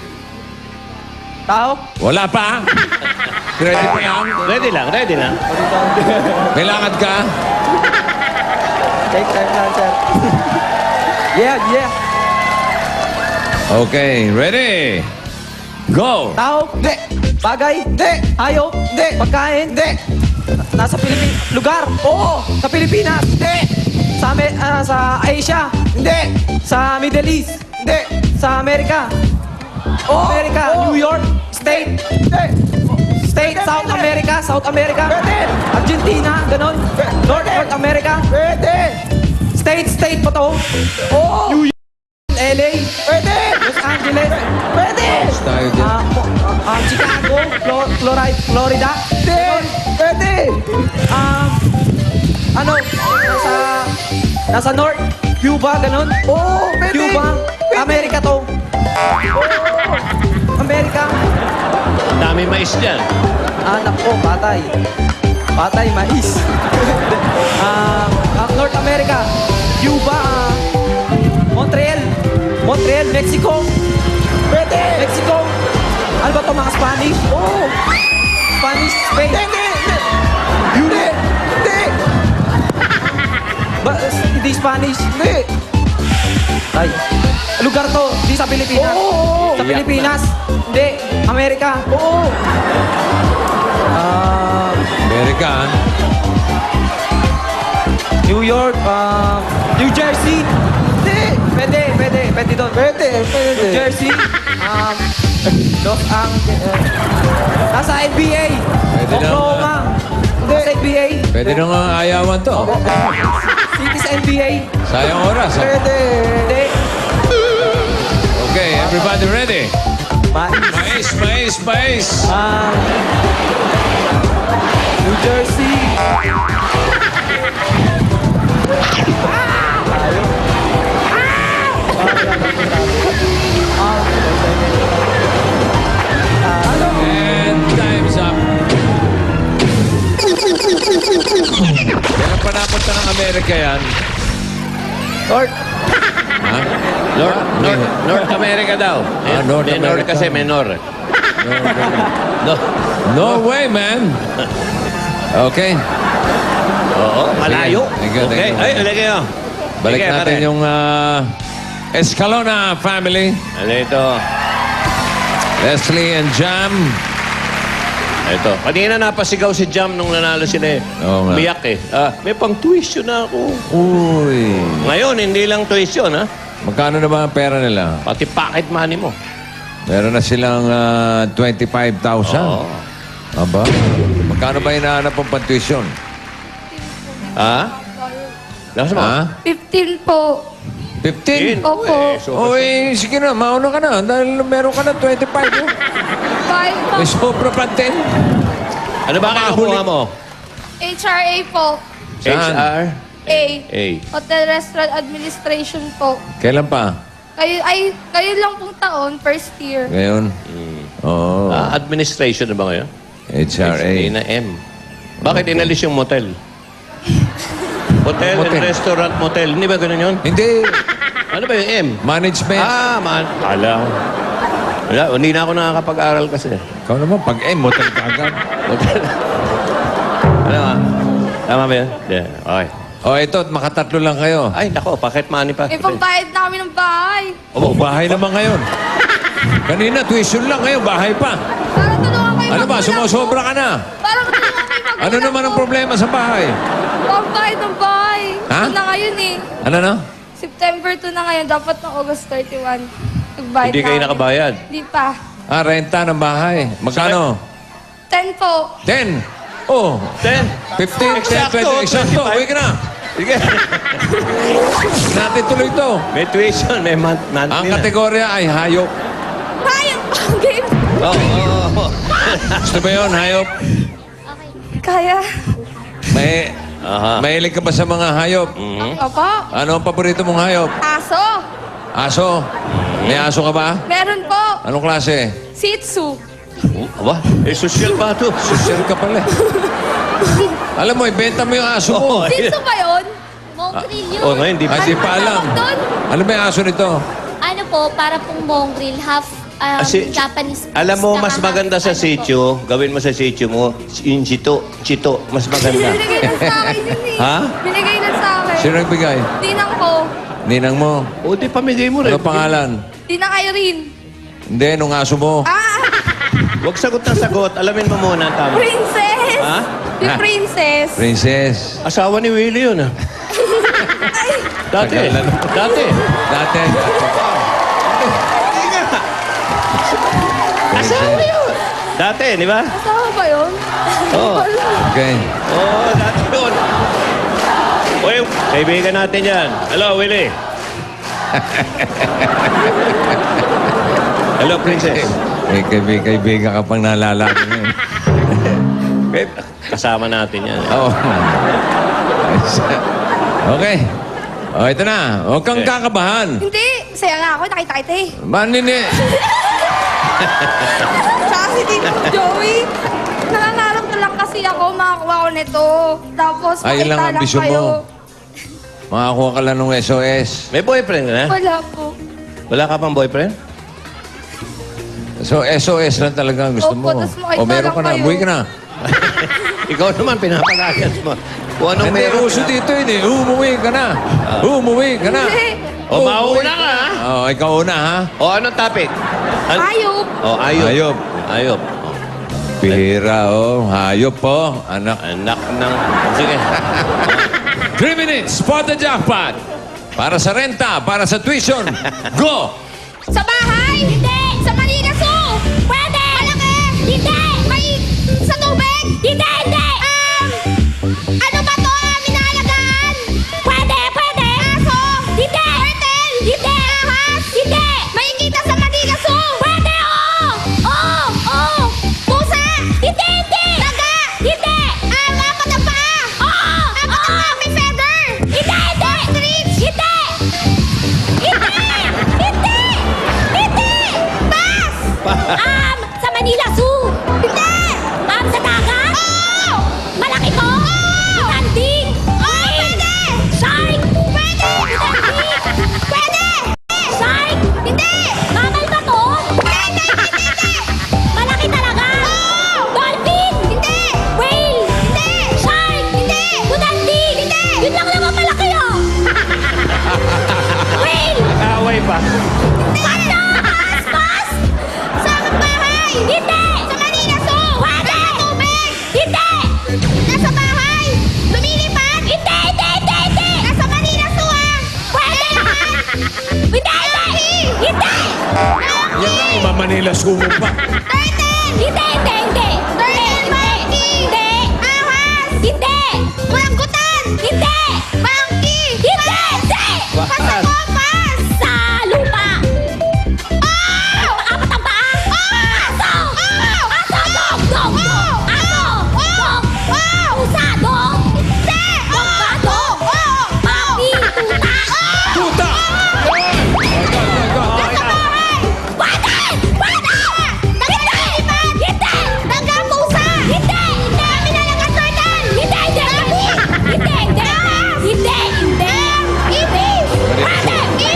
Tao? Wala pa? Ready pa lang? Ready lang, ready lang. May lakad ka? Take time lang, sir. Yeah. Okay, ready? Go! Tao? Hindi. Bagay? Hindi. Hayop? Hindi. Pagkain? Hindi. Nasa Pilipinas? Lugar? Oo. Sa Pilipinas? Hindi. Sa Asia? Hindi. Sa Middle East? Hindi. Sa Amerika? Oo. Amerika? New York? State? Hindi. State? South America? South America? Pwede. Argentina? Ganon? North America? Pwede. State pa to? Oo. New York? LA? Pwede. Los Angeles? Pwede. Tayo dyan. Chicago? Florida? Hindi. Pwede. Nasa North? Cuba? Ganon? Oo. Pwede. Cuba? Amerika to? Oo. Amerika? Dami mais dyan. Anak ko, patay. Patay, mais. North America. Cuba, Montreal, Mexico. Pwede. Mexico. Ano ba ito, mga Spanish? Oo. Spanish, Spain. Hindi. Hindi Spanish. Hindi. Ay. Lugar to, hindi sa Pilipinas. Oo. Sa Pilipinas. Hindi. Amerika. Oo. Amerika, ha? New York, New Jersey. Hindi. Pwede doon. Pwede. New Jersey, Los Angeles. Nasa NBA. Pwede na. Oklahoma. Nasa NBA. Pwede na nga ayawan to. City sa NBA. Sayang oras, ha? Pwede. Hindi. Okay, everybody ready? Mais. Mais. New Jersey. And time's up. Kailan pa napunta ng Amerika yan? North. Ha? North America daw. North Menor America. kasi menor. No way, man. Okay. Oo, malayo. Thank you. Okay. Ay, lagay mo. Balik Sige, natin pare. yung Escalona family. Ano ito? Leslie and Jam. Ito. Kanina napasigaw si Jam nung nanalo sila eh. Oo nga. Umiyak eh. May pang-tuition na ako. Uy. Ngayon, hindi lang tuition ha. Magkano na ba ang pera nila? Pati pocket money mo. Meron na silang 25,000. Oo. Aba? Magkano ba hinahanap ang pantuition? Ha? Lakas mo? Ha? 15 po. 15? Opo. Uy, sige na, mauna ka na. Dahil meron ka na 25. Oh. 5 po. May sobra pa 10. Ano ba kinukuha mo? HRA po. Saan? HR? A. A. Hotel Restaurant Administration po. Kailan pa? Kayo lang pong taon, first year. Ngayon? Oo. Administration na ba ngayon? HRA. Hindi na M. Bakit inalis yung motel? Hotel and Motel. restaurant motel. Hindi ba ganun yun? Hindi. Ano ba yung M? Management. Kala ko. Wala, hindi na ako nakakapag-aral kasi. Ikaw naman, pag motel ka agad. Ano nga? Tama ba yun? Yeah. Okay. O, ito, makatatlo lang kayo. Ay, nako, pocket money pa. May pambayad namin ng bahay. O, bahay naman ngayon. Kanina, tuition lang ngayon, bahay pa. Para tulungan kayo Ano ba? Sumusobra ka na? Parang hindi ko may magulang Ano naman ang ko. problema sa bahay? Pambayad ng bahay. Ha? Ito na ngayon eh. Ano na? September 2 na ngayon. Dapat na August 31. Nagbayad Hindi na kayo kami. nakabayad? Hindi pa. Ah, renta ng bahay. Magkano? 10 po. 10. Oh, 10. 15, 10, Eksakto, 20. Eksakto. 25. Uwi ka na. Sige. Natin tuloy ito. May tuition, may monthly Ang na. kategorya ay hayop. Hayop ang game. Oo. Gusto ba yun, hayop? Kaya. Aha. Mahilig ka ba sa mga hayop? Opo. Ano ang paborito mong hayop? Aso. Aso? May aso ka ba? Meron po. Anong klase? Shih Tzu. Aba, social pa ito. Social ka pala. Alam mo, ibenta mo yung aso mo. Shih Tzu ba yun? Mongrel yun. Oh, ngayon, di pa. Ay, di pa alam. Doon? Ano ba yung aso nito? Ano po, para pong mongrel, half Japanese. Alam mo, mas Saka maganda sa ano po. sitio, gawin mo sa sitio mo, yung chito, mas maganda. Binigay na sa akin yun eh. Ha? Binigay na sa akin. Sino nagbigay? Dinang po. Ninang mo? O, di pamigay mo rin. Ano pangalan? Dinang Irene. Hindi, nung aso mo. Huwag sagot ng sagot. Alamin mo muna ang tama. Princess. Ha? Yung princess. Princess. Asawa ni Willie yun, ah. Dati. Tagal na. Dati. Dati. Asawa yun. Dati, di ba? Asawa ba yun? Oo. Okay. Oo, dati yun. Uy, kaibigan natin yan. Hello, Willie. Hello, princess. May kaibigan ka pang naalala ko ngayon. Kasama natin yan. Oo. Okay. O, ito na. Huwag kang kakabahan. Hindi. Saya nga ako. Nakita kita eh. Manini. Tsaka si Tito Joey. Nangangarap na lang kasi ako makakuha ko nito. Tapos Ay, yun lang makita ang lang ambisyon kayo. mo. Makakuha ka lang ng SOS. May boyfriend ka na? Wala po. Wala ka pang boyfriend? So, SOS lang talaga ang gusto Opo, mo. tas makita O, meron lang ka na. kayo. Umuwi ka na. Ikaw naman, pinapagayas mo. Kung anong Hindi, meron uso ka. dito yun eh. Umuwi ka na. Umuwi ka na. Hindi. O, mauna ka, ha? O, ikaw una, ha? O, anong topic? Hayop. O, ayop. Hayop. Ayop. Pira, oh. Hayop po. Anak. Anak ng... Sige. 3 minutes. Spot the jackpot. Para sa renta, para sa tuition. Go! Sa bahay? Hindi. Sa Manila Zoo? Pwede. Malaki? Hindi. May sa tubig? Hindi, hindi. Ano ba to? Minalagaan? Pwede, pwede. Aso? Hindi. Turtle? Hindi. Ahas? Hindi. May kita sa Manila Zoo? Pwede, oo. Oo, oo. Pusa? Hindi, hindi. Daga? Hindi. Apat ang paa? Oo. Apat ang paa, may feather? Hindi, hindi. Ostrich? Hindi. Hindi! Hindi! Hindi! Pass! Sa Manila Zoo! Hindi! Sa dagat? Oo! Malaki po? Oo! Landing? Oo, pwede! Shark? Pwede! Pwede! Shark? Hindi! Mammal ba to? Hindi! Hindi! Malaki talaga? Oo! Dolphin? Hindi! Whale? Hindi! Shark? Hindi! Budanding? Hindi! Yun lang naman malaki oh! Whale! Away pa. Panda! Aspas! Sa bahay! Hindi! Sa Manila Zoo! Pwede! Sa tubig! Hindi! Nasa bahay! Lumilipad! Hindi! Hindi! Hindi! Hindi! Nasa Manila Zoo ah! Pwede naman! Hindi! Hindi! Hindi! Yan na, imamanila sumo pa. Turtle! Hindi! Hindi! Hindi! Turtle! Monkey! Hindi! Ahas! Hindi! Orangutan! Hindi! Monkey! Hindi! Hindi! Pasakopas! Sa lupa! Oh! Apat ang paa! Oh! Aso! Oh! Aso! Dog! Dog! Dog! Aso! Dog! Oh! Pusa! Dog! Hindi! Oh! Dog! Oh! Papi! Tuta! Oh! Tuta! Nasa bahay! Pwede! Pwede! Naglalipad! Hindi! Nagkapusa! Hindi! Hindi! Minalagang turtle! Hindi! Hindi! Hindi! Hindi! Hindi! Hindi! Hindi! Hindi! Pwede!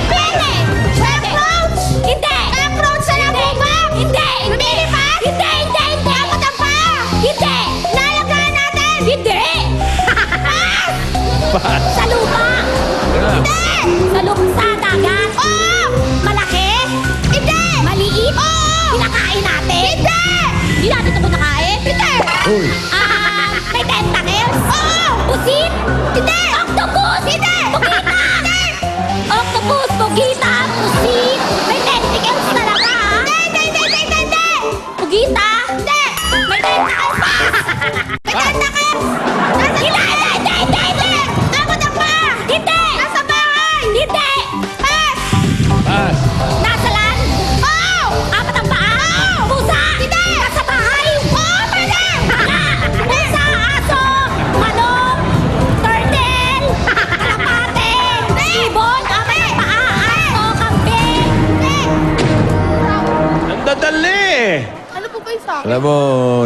Ano po kayo sa akin? Alam mo,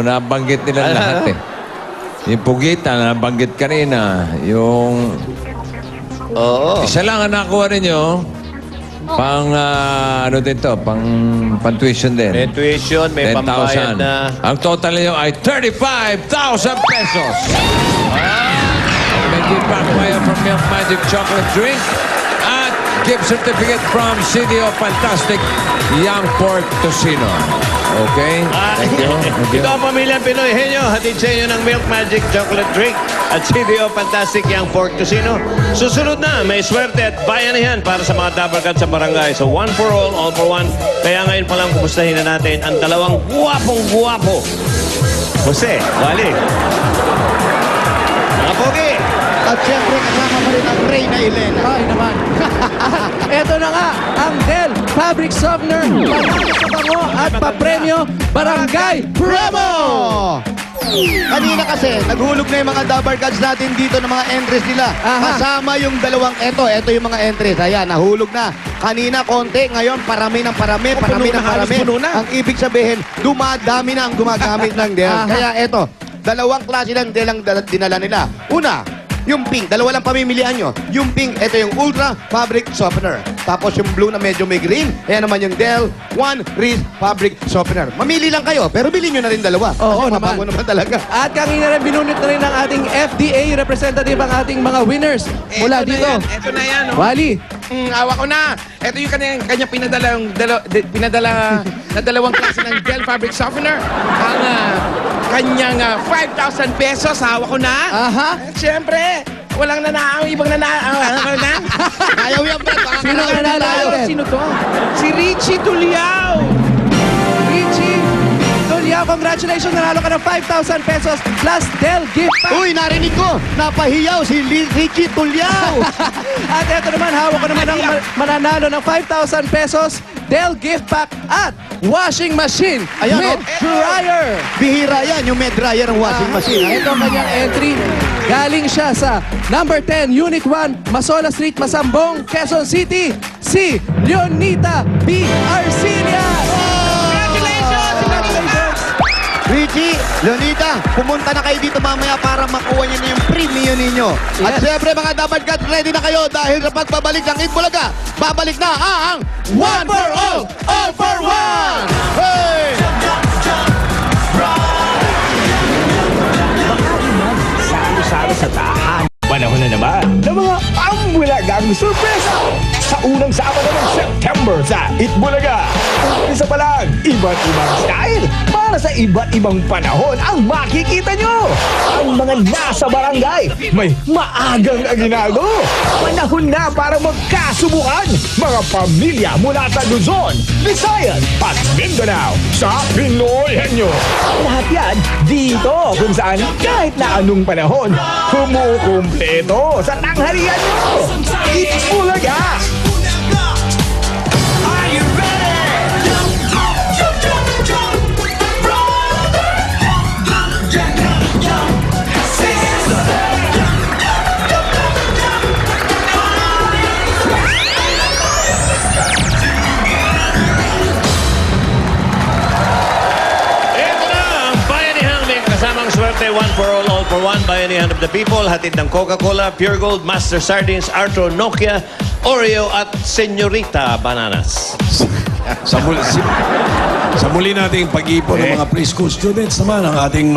nabanggit nila lahat eh. Yung Pugita, nabanggit kanina. Yung... Oo. Isa lang ang nakuha ninyo. Pang, ano din to? Pang tuition din. May tuition, may 10,000. pambayad na. Ang total niyo ay 35,000 pesos. May gift back kayo from Milk Magic Chocolate Drink at gift certificate from City of Fantastic Young Pork Tocino. Okay? Thank you. Thank you. Ito ang Pamilyang Pinoy Henyo. Hatid sa inyo ng Milk Magic Chocolate Drink at CDO Fantastic Young Pork Tocino. Susunod na, may swerte at bayanihan para sa mga dabarkad sa barangay. So one for all for one. Kaya ngayon pa lang kumustahin na natin ang dalawang guwapong-guwapo. Jose, Wally. Mga pogi. At syempre, kasama mo rin ang Reyna Elena. Ay naman. Ito na nga, ang Del Fabric Softener. Panalo sa bango at papremyo Barangay Premo! Kanina kasi, naghulog na yung mga Dabar Gods natin dito ng mga entries nila. Aha. Kasama yung dalawang, eto yung mga entries. Ayan, nahulog na. Kanina konti, ngayon parami ng parami, parami ng parami. Ang ibig sabihin, dumadami na ang gumagamit ng Del. Aha. Kaya eto, dalawang klase ng Del ang dinala nila. Una, yung pink, dalawa lang pamimilian nyo. Yung pink, ito yung Ultra Fabric Softener. Tapos yung blue na medyo may green, ayan naman yung Del One Wreath Fabric Softener. Mamili lang kayo, pero bilhin nyo na rin dalawa. Oo Kasi mabago naman talaga. At kanina rin binunot na rin ng ating FDA representative ang ating mga winners mula dito. Ito na yan. Oh. Wally. Awa ko na. Ito yung kanya pinadala na dalawang klase ng Del Fabric Softener. Ang kanyang 5,000 pesos. Hawak ko na. Aha. Siyempre, walang nanaaw, ibang nanaaw. Ayaw yan, Brad. Sino ang nanalo natin? Sino to? Si Richie Tuliao. Richie Tuliao, congratulations. Nanalo ka ng 5,000 pesos plus Del gift pack. Uy, narinig ko, napahiyaw si Richie Tuliao. At ito naman, hawak ko naman ang mananalo ng 5,000 pesos, Del gift pack at washing machine Ayan, with oh. dryer. Bihira yan, yung med dryer ng washing machine. Ito ang kanyang entry. Galing siya sa number 10, Unit 1, Masola Street, Masambong, Quezon City, si Leonita B. Arcillas. Congratulations! Richie, Leonita, pumunta na kayo dito mamaya para makuha niyo na yung premium ninyo. At Yes. syempre mga Dabar Gods, ready na kayo dahil sa pagbabalik ng Itbulaga, babalik na ang One for All for One! Hey! Salo-salo sa tahan. Panahon na naman ng mga pambulagang sorpresa sa unang Sabado ng September sa Itbulaga. Isa pa lang, iba't ibang style para sa iba't ibang panahon ang makikita nyo. Ang mga nasa barangay, may maagang aginaldo. Panahon na para magkasubukan mga pamilya mula sa Luzon, Visayas at Mindanao sa Pinoy Henyo. Lahat yan dito kung saan kahit na anong panahon, kumukumpleto sa tanghalian nyo. Itbulaga! Are you ready? Ito na ang bayanihan. May kasamang swerte. One for all for one. Bayanihan of the people. Hatid ng Coca-Cola, Pure Gold, Master Sardines, Arthur, Nokia, Oreo at Señorita Bananas. Sa muli nating pag-ipon ng mga preschool students naman, ang ating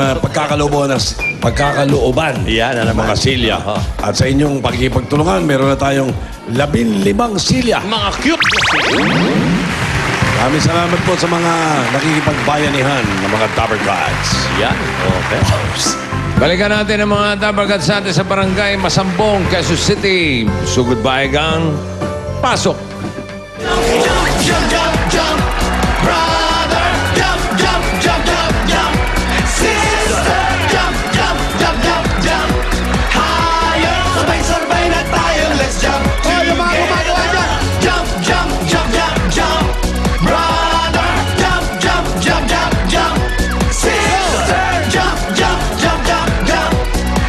pagkakalooban Yan, ano mga silya. Ha? At sa inyong pagkipagtulungan, meron na tayong 15 silya. Mga cute. Maraming salamat po sa mga nakikipagbayanihan ng mga Dabar Gods. Yan. Okay. Balikan natin ang mga dabarkad natin sa barangay Masambong, Quezon City. Sugod Baegang, pasok! Sabay-sabay na tayo. Let's jump. Oh, yung mga gumagawa dyan. Jump, jump, jump, jump, jump. Brother, jump, jump, jump, jump, jump. Sister, jump, jump, jump, jump, jump.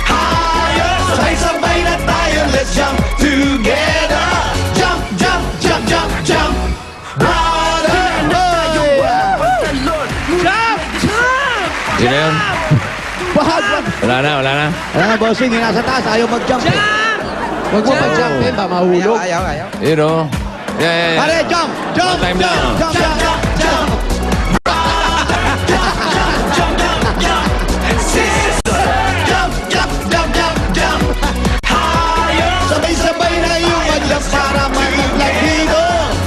Higher, sabay-sabay na tayo. Let's jump together. Jump, jump, jump, jump, jump. Sino yun? Wag. Wala na, wala na. Ah, bossing, yung nasa taas, ayaw mag-jump eh. Huwag mo pa-jump eh, ba mahulog. Ayaw. Yun o. Yeah. Pare, jump! Jump! One time jump! lang. Jump! Jump! Jump! Sabay-sabay na yung mag-jump para mag-vlog dito.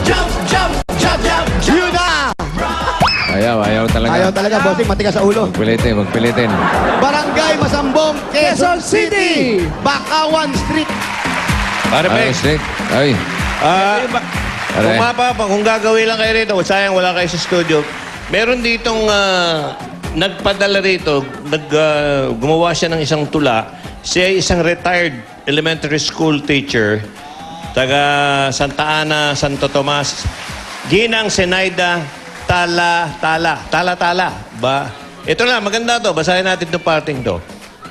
Jump! Jump! Jump! Jump! Yun na! Ayaw talaga. Ayaw talaga, bossing, matigas sa ulo. Magpilitin. Barangay Masambong, Quezon City! Bakawan Street. Pare, Ay, Bex. straight. Ay. Kung gagawin lang kayo rito, sayang wala kayo sa studio. Meron ditong nagpadala rito, gumawa siya ng isang tula. Siya ay isang retired elementary school teacher, taga Santa Ana, Santo Tomas. Ginang Senaida Tala. Ba? Ito na, maganda to. Basahin natin itong parting to.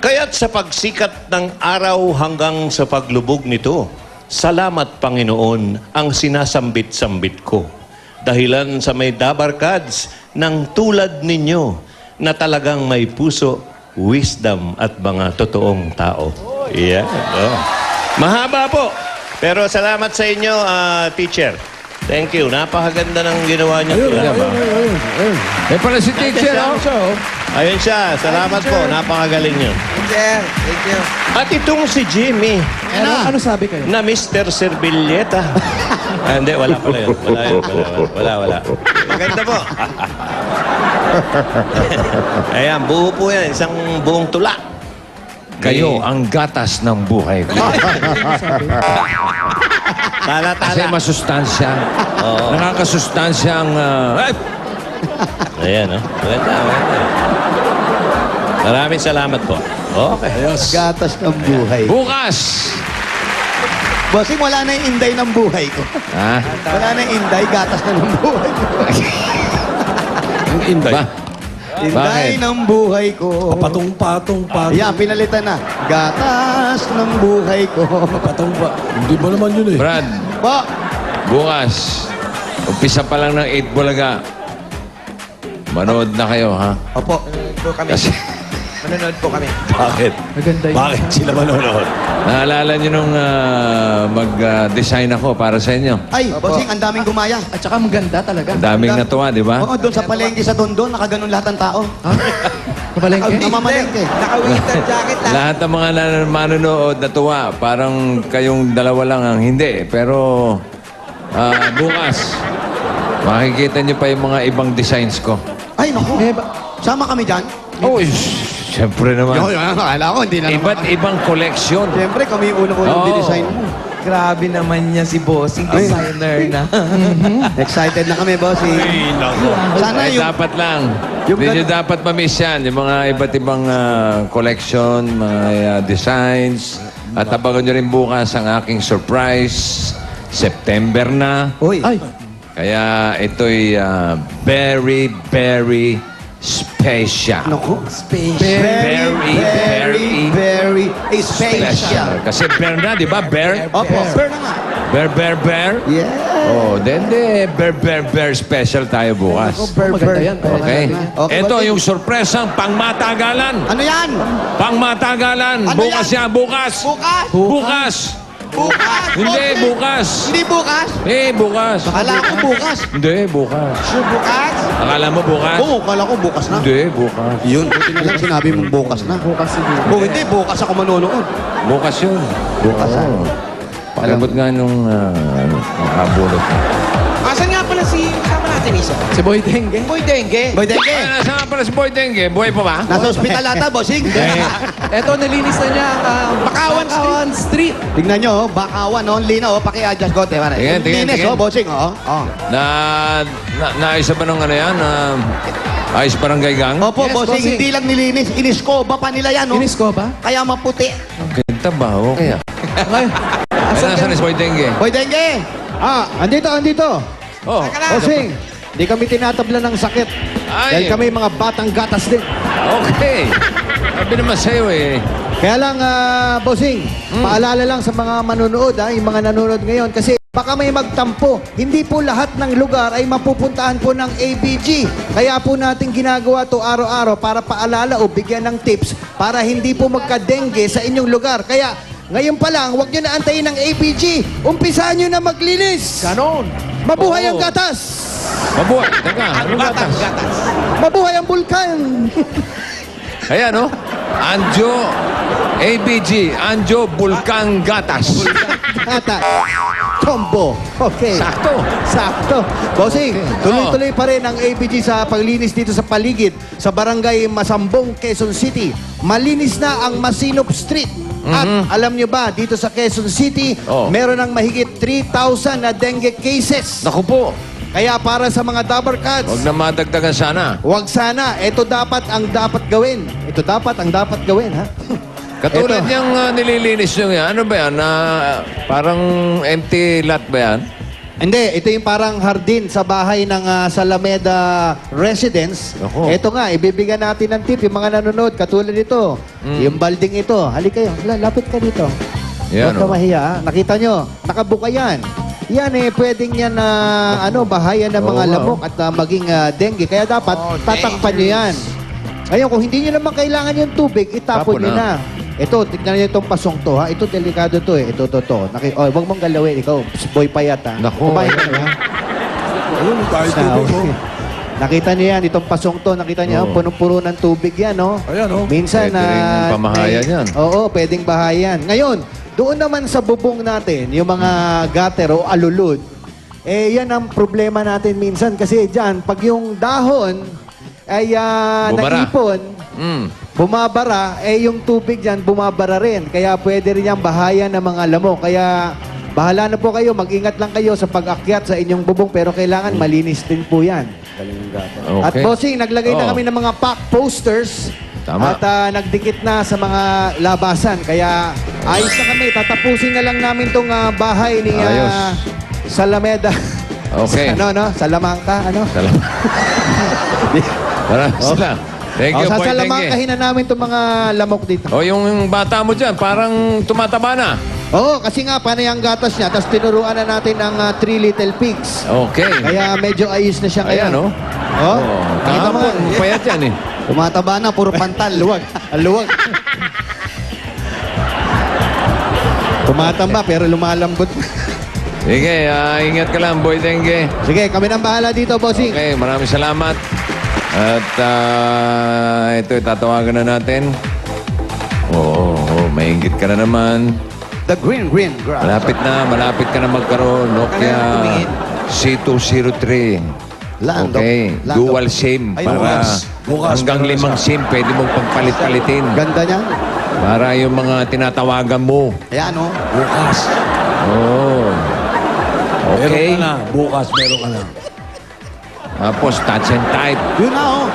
Kaya't sa pagsikat ng araw hanggang sa paglubog nito, salamat Panginoon ang sinasambit-sambit ko. Dahilan sa may dabarkads ng tulad ninyo na talagang may puso, wisdom at mga totoong tao. Yeah. Oh. Mahaba po. Pero salamat sa inyo, teacher. Thank you. Napakaganda ng ginawa niyo. Eh pala si teacher, oh. Ayun siya. Salamat po. Napakagaling niyo. Thank you. At itong si Jimmy Ano sabi kayo? na Mr. Servilleta. Hindi, wala pala yun. Wala. Maganda po. Ayan, buo po yan. Isang buong tula. Kayo ang gatas ng buhay ko. Tala. Kasi masustansya. Nakakasustansya ang... Ayan, oh. Maganda. Maraming salamat po. Okay. Gatas ng buhay. Bukas! Bossing, wala na yung inday ng buhay ko. Ha? Wala na yung inday, gatas na ng buhay ko. Ba? Inday Bakit? ng buhay ko. Patong-patong. Yan, pinalitan na. Gatas ng buhay ko. Hindi ba naman yun eh? Brad, Po, bukas. Umpisa pa lang ng 8 Bulaga. Manood na kayo, ha? opo. Kasi Manonood po kami. Bakit? Maganda yun. Bakit sila manonood? naalala nyo nung mag-design ako para sa inyo. Ay, bossing, ang daming gumaya. At saka maganda talaga. Ang daming natuwa, di ba? Oo, doon sa palengke sa Tondo, nakaganon lahat ng tao. Kapalengke? Namamalengke. Naka-winter jacket lang. Lahat ng mga manonood natuwa. Parang kayong dalawa lang ang hindi. Pero bukas, makikita nyo pa yung mga ibang designs ko. Ay, naku. Sama kami dyan. Oh, siyempre naman. Akala ko, hindi na naman. Iba't ibang koleksyon. Siyempre, kami yung unang-unang Oo. dinesign mo. Grabe naman niya si Bossing, designer na. Excited na kami, bossing. Sana Ay, yung... dapat lang. yung Hindi nyo gan- dapat ma-miss yan. Yung mga iba't ibang collection, mga designs. At abangan nyo rin bukas ang aking surprise. September na. Uy. Ay, Kaya ito'y very, very special. Naku. Very, very special. Kasi bear na, di ba? Bear? Opo, bear na nga. Bear? Yeah. Oh, then bear special tayo bukas. maganda yan. Okay? Okay, Ito Bossing. yung sorpresang pangmatagalan. Ano yan? Pangmatagalan. Ano Bukas yan? yan, bukas. Bukas? Bukas. Bukas? Hindi, Okay. bukas. Hindi bukas? Bukas. Akala ko bukas. Hindi, bukas. Sure, bukas? Akala mo bukas? Oo, akala ko bukas na. Hindi, bukas. Yun, buti na lang sinabi mong bukas na. Bukas siguro. Kung hindi, bukas ako manonood. Bukas yun. Bukas, Oo. Pakabot nga nung nakabulot. Asan nga pala si kasama natin isa? Si Boy Dengue. Boy Dengue. Boy Dengue, Ay, nasa nga pala si Boy Dengue? Buhay pa ba? nasa ospital ata, bossing. Eto, nalinis na niya ang Bakawan Street. Tingnan nyo, oh, Bakawan, oh, lina, oh, paki-adjust ko, pare. Tingin. Linis, oh, bossing, oh. Oh. Naayos ba nung ano yan? Ayos barangay gang? Opo, Yes, bossing, bossing. hindi lang nilinis, iniskoba pa nila yan, oh. Inis ko ba? Kaya maputi. Kita ba? Okay. Ay, Ay, nasa na si Boy Dengue? Boy Dengue! Andito. Oh. Bossing, di kami tinatabla ng sakit. Ay. Dahil kami mga batang gatas din. Okay. Sabi naman sa'yo eh. Kaya lang, bossing, paalala lang sa mga manonood, yung mga nanonood ngayon, kasi Baka may magtampo. Hindi po lahat ng lugar ay mapupuntahan po ng ABG. Kaya po natin ginagawa to araw-araw para paalala o bigyan ng tips para hindi po magka-dengue sa inyong lugar. Kaya ngayon pa lang, huwag nyo na antayin ng ABG. Umpisahan nyo na maglinis. Ganon. Mabuhay ang gatas. Mabuhay. Teka, ano gatas? Mabuhay ang bulkan. Ayan, no? Anjo, ABG, Anjo Bulkang Gatas. Gatas. Combo. Okay. Sakto. Sakto. Bossing, tuloy-tuloy pa rin ang ABG sa paglinis dito sa paligid sa barangay Masambong, Quezon City. Malinis na ang Masinop Street. At alam nyo ba, dito sa Quezon City, meron ng mahigit 3,000 na dengue cases. Naku po. Kaya para sa mga Dabber Cats, Huwag na madagdagan sana. huwag sana. Ito dapat ang dapat gawin. Ito dapat ang dapat gawin, ha? Katulad Ito. niyang nililinis nyo yan. Ano ba yan? Parang empty lot ba yan? Hindi, ito yung parang hardin sa bahay ng Salameda Residence. Ako. Ito nga, ibibigyan natin ng tip yung mga nanonood. Katulad nito, yung balding ito. Halika kayo, lapit ka dito. Yan, Huwag ka oh. mahiya. Ha? Nakita nyo, nakabuka yan. Yan pwedeng yan na bahayan ng mga lamok at maging dengue. Kaya dapat tatakpan nyo yan. Ngayon, kung hindi nyo naman kailangan yung tubig, itapon Tapon nyo na. Ito, tignan nyo itong pasong to, ha? Ito, delikado to, eh. Ito. Huwag mong galawin. Ikaw, boy payat, ha? Naku. Kumain ka na, ha? Okay. Nakita niyo yan, itong pasong to, nakita niyo, punong-puno ng tubig yan, no? Ayan, oh. Minsan, Pwede ring pamahayan yan. Oo, pwedeng bahayan. Ngayon, doon naman sa bubong natin, yung mga gutter o alulod, yan ang problema natin minsan. Kasi dyan, pag yung dahon ay Bumara. naipon, bumabara, yung tubig dyan bumabara rin. Kaya pwede rin yung bahayan ng mga lamok. Kaya bahala na po kayo, mag-ingat lang kayo sa pag-akyat sa inyong bubong, pero kailangan malinis din po yan. Okay. At bossing, naglagay na Oo. kami ng mga pack posters. Tama. At nagdikit na sa mga labasan. Kaya ayos na kami. Tatapusin na lang namin tong bahay ni Ayos. Salameda. Okay. Salamangka, Maraming salamat. Thank you, sa Boy Dengue. Salamangkahin na namin itong mga lamok dito. O, yung bata mo dyan, parang tumataba na. Oo, kasi nga, panay ang gatas niya. Tapos tinuruan na natin ang Three Little Pigs. Okay. Kaya medyo ayos na siya ngayon. Ayan, no? Oh, nakita mo. Kahapon, payat yan eh. Tumataba na, puro pantal, luwag. Luwag. Tumatamba, pero lumalambot. Sige, ingat ka lang, Boy Dengue. Sige, kami nang bahala dito, bossing. Okay, maraming salamat. At ito, tatawagan na natin. Oo, maingit ka na naman. The green grass. Malapit ka na magkaroon. Nokia C203. Okay, dual SIM. Ay, Para bukas hanggang meron 5 SIM, pwede mong pagpalit-palitin. Ganda niya. Para yung mga tinatawagan mo. Ayan, oh. Bukas. Oh. Okay. Meron ka na. Bukas meron ka na. Tapos touch and type. Yun na, oh.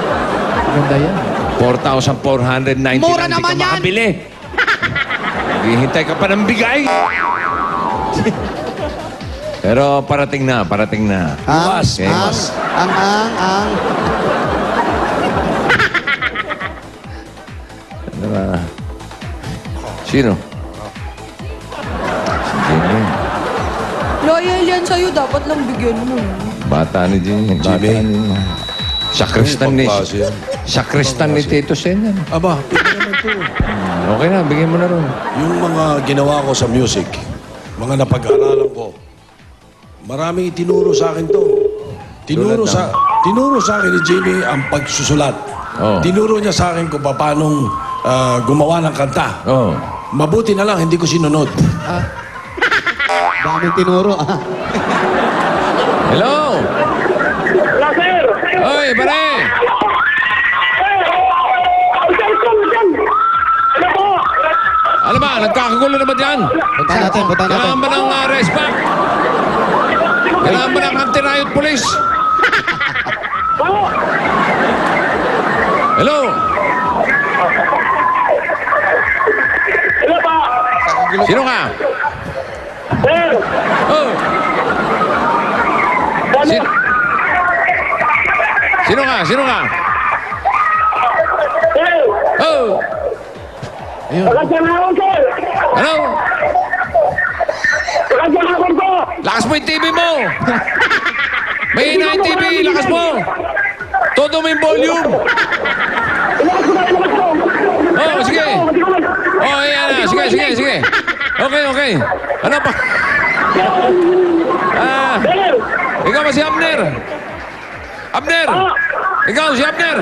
Ganda yan. 4,490 Mura lang, naman di ka yan. makabili. Hihintay ka pa ng bigay. Pero parating na. Bukas. Okay. Ang. Ano ba? Sino? Si Jimmy. Loyal yan sa'yo, dapat lang bigyan mo. Bata ni Jimmy. Sakristan ni... Sakristan ni Tito Sen. yan. Aba, pwede naman to. Okay na, bigyan mo na ron. Yung mga ginawa ko sa music, mga napag-aralan ko, maraming itinuro sa akin to. Tinuro sa akin ni Jimmy ang pagsusulat. Oh. Tinuro niya sa akin kung paano gumawa ng kanta. Oh. Mabuti na lang, hindi ko sinunod. Daming tinuro, ah. Hello? Oy, pare! Ano ba? Nagkakagulo na ba dyan? Punta natin. Kailangan ba ng arrest back? Kailangan ba ng anti-riot police? Hello? Sino ka? Oh. Sino ka? Oh. Hello? Lakas mo yung TV mo! May ina yung TV, lakas mo! Todo mo yung volume! Oh, sige! Oh, ayan na. Sige. Okay. Ano pa? Ikaw ba si Abner? Abner! Ikaw, si Abner!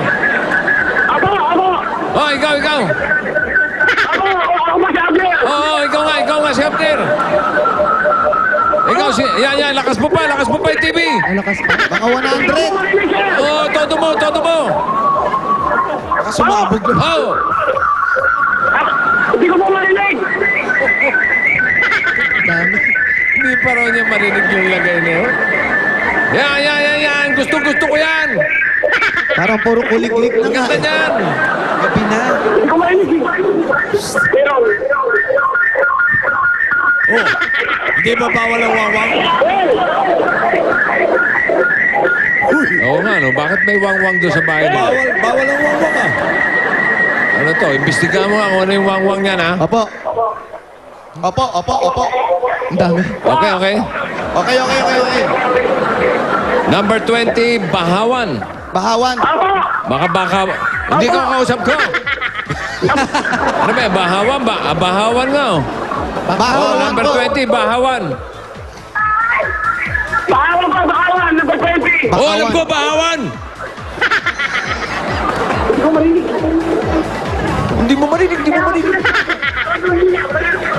Oh, ikaw! Oo, ikaw nga, si Abner! Ikaw, yan, lakas mo pa yung TV! Baka 100. Oo, todo mo! Baka sumabog na. Oh! Hindi ko po marinig! Hindi pa raw niya marinig yung lagay niya. Yan. Gusto ko yan. Parang puro kulik-kulik na Ang nga. ganda niyan. Gabi na. Hindi ko marinig. Pero, Hindi ba bawal ang wawang? Oo nga, no? Bakit may wangwang doon sa bahay mo? Bawal ang wawang ah. Ano to? Imbestigahan mo nga kung ano yung wangwang niyan, ha? Opo. Ang dami. Okay. Okay. Number 20, Bahawan. Bahawan. Baka. Hindi ko kausap ko. Ano ba? Bahawan ba? Bahawan nga, oh. Bahawan Number po. 20, Bahawan. Bahawan, number 20! Oh, alam ko, Bahawan. Hindi mo marinig.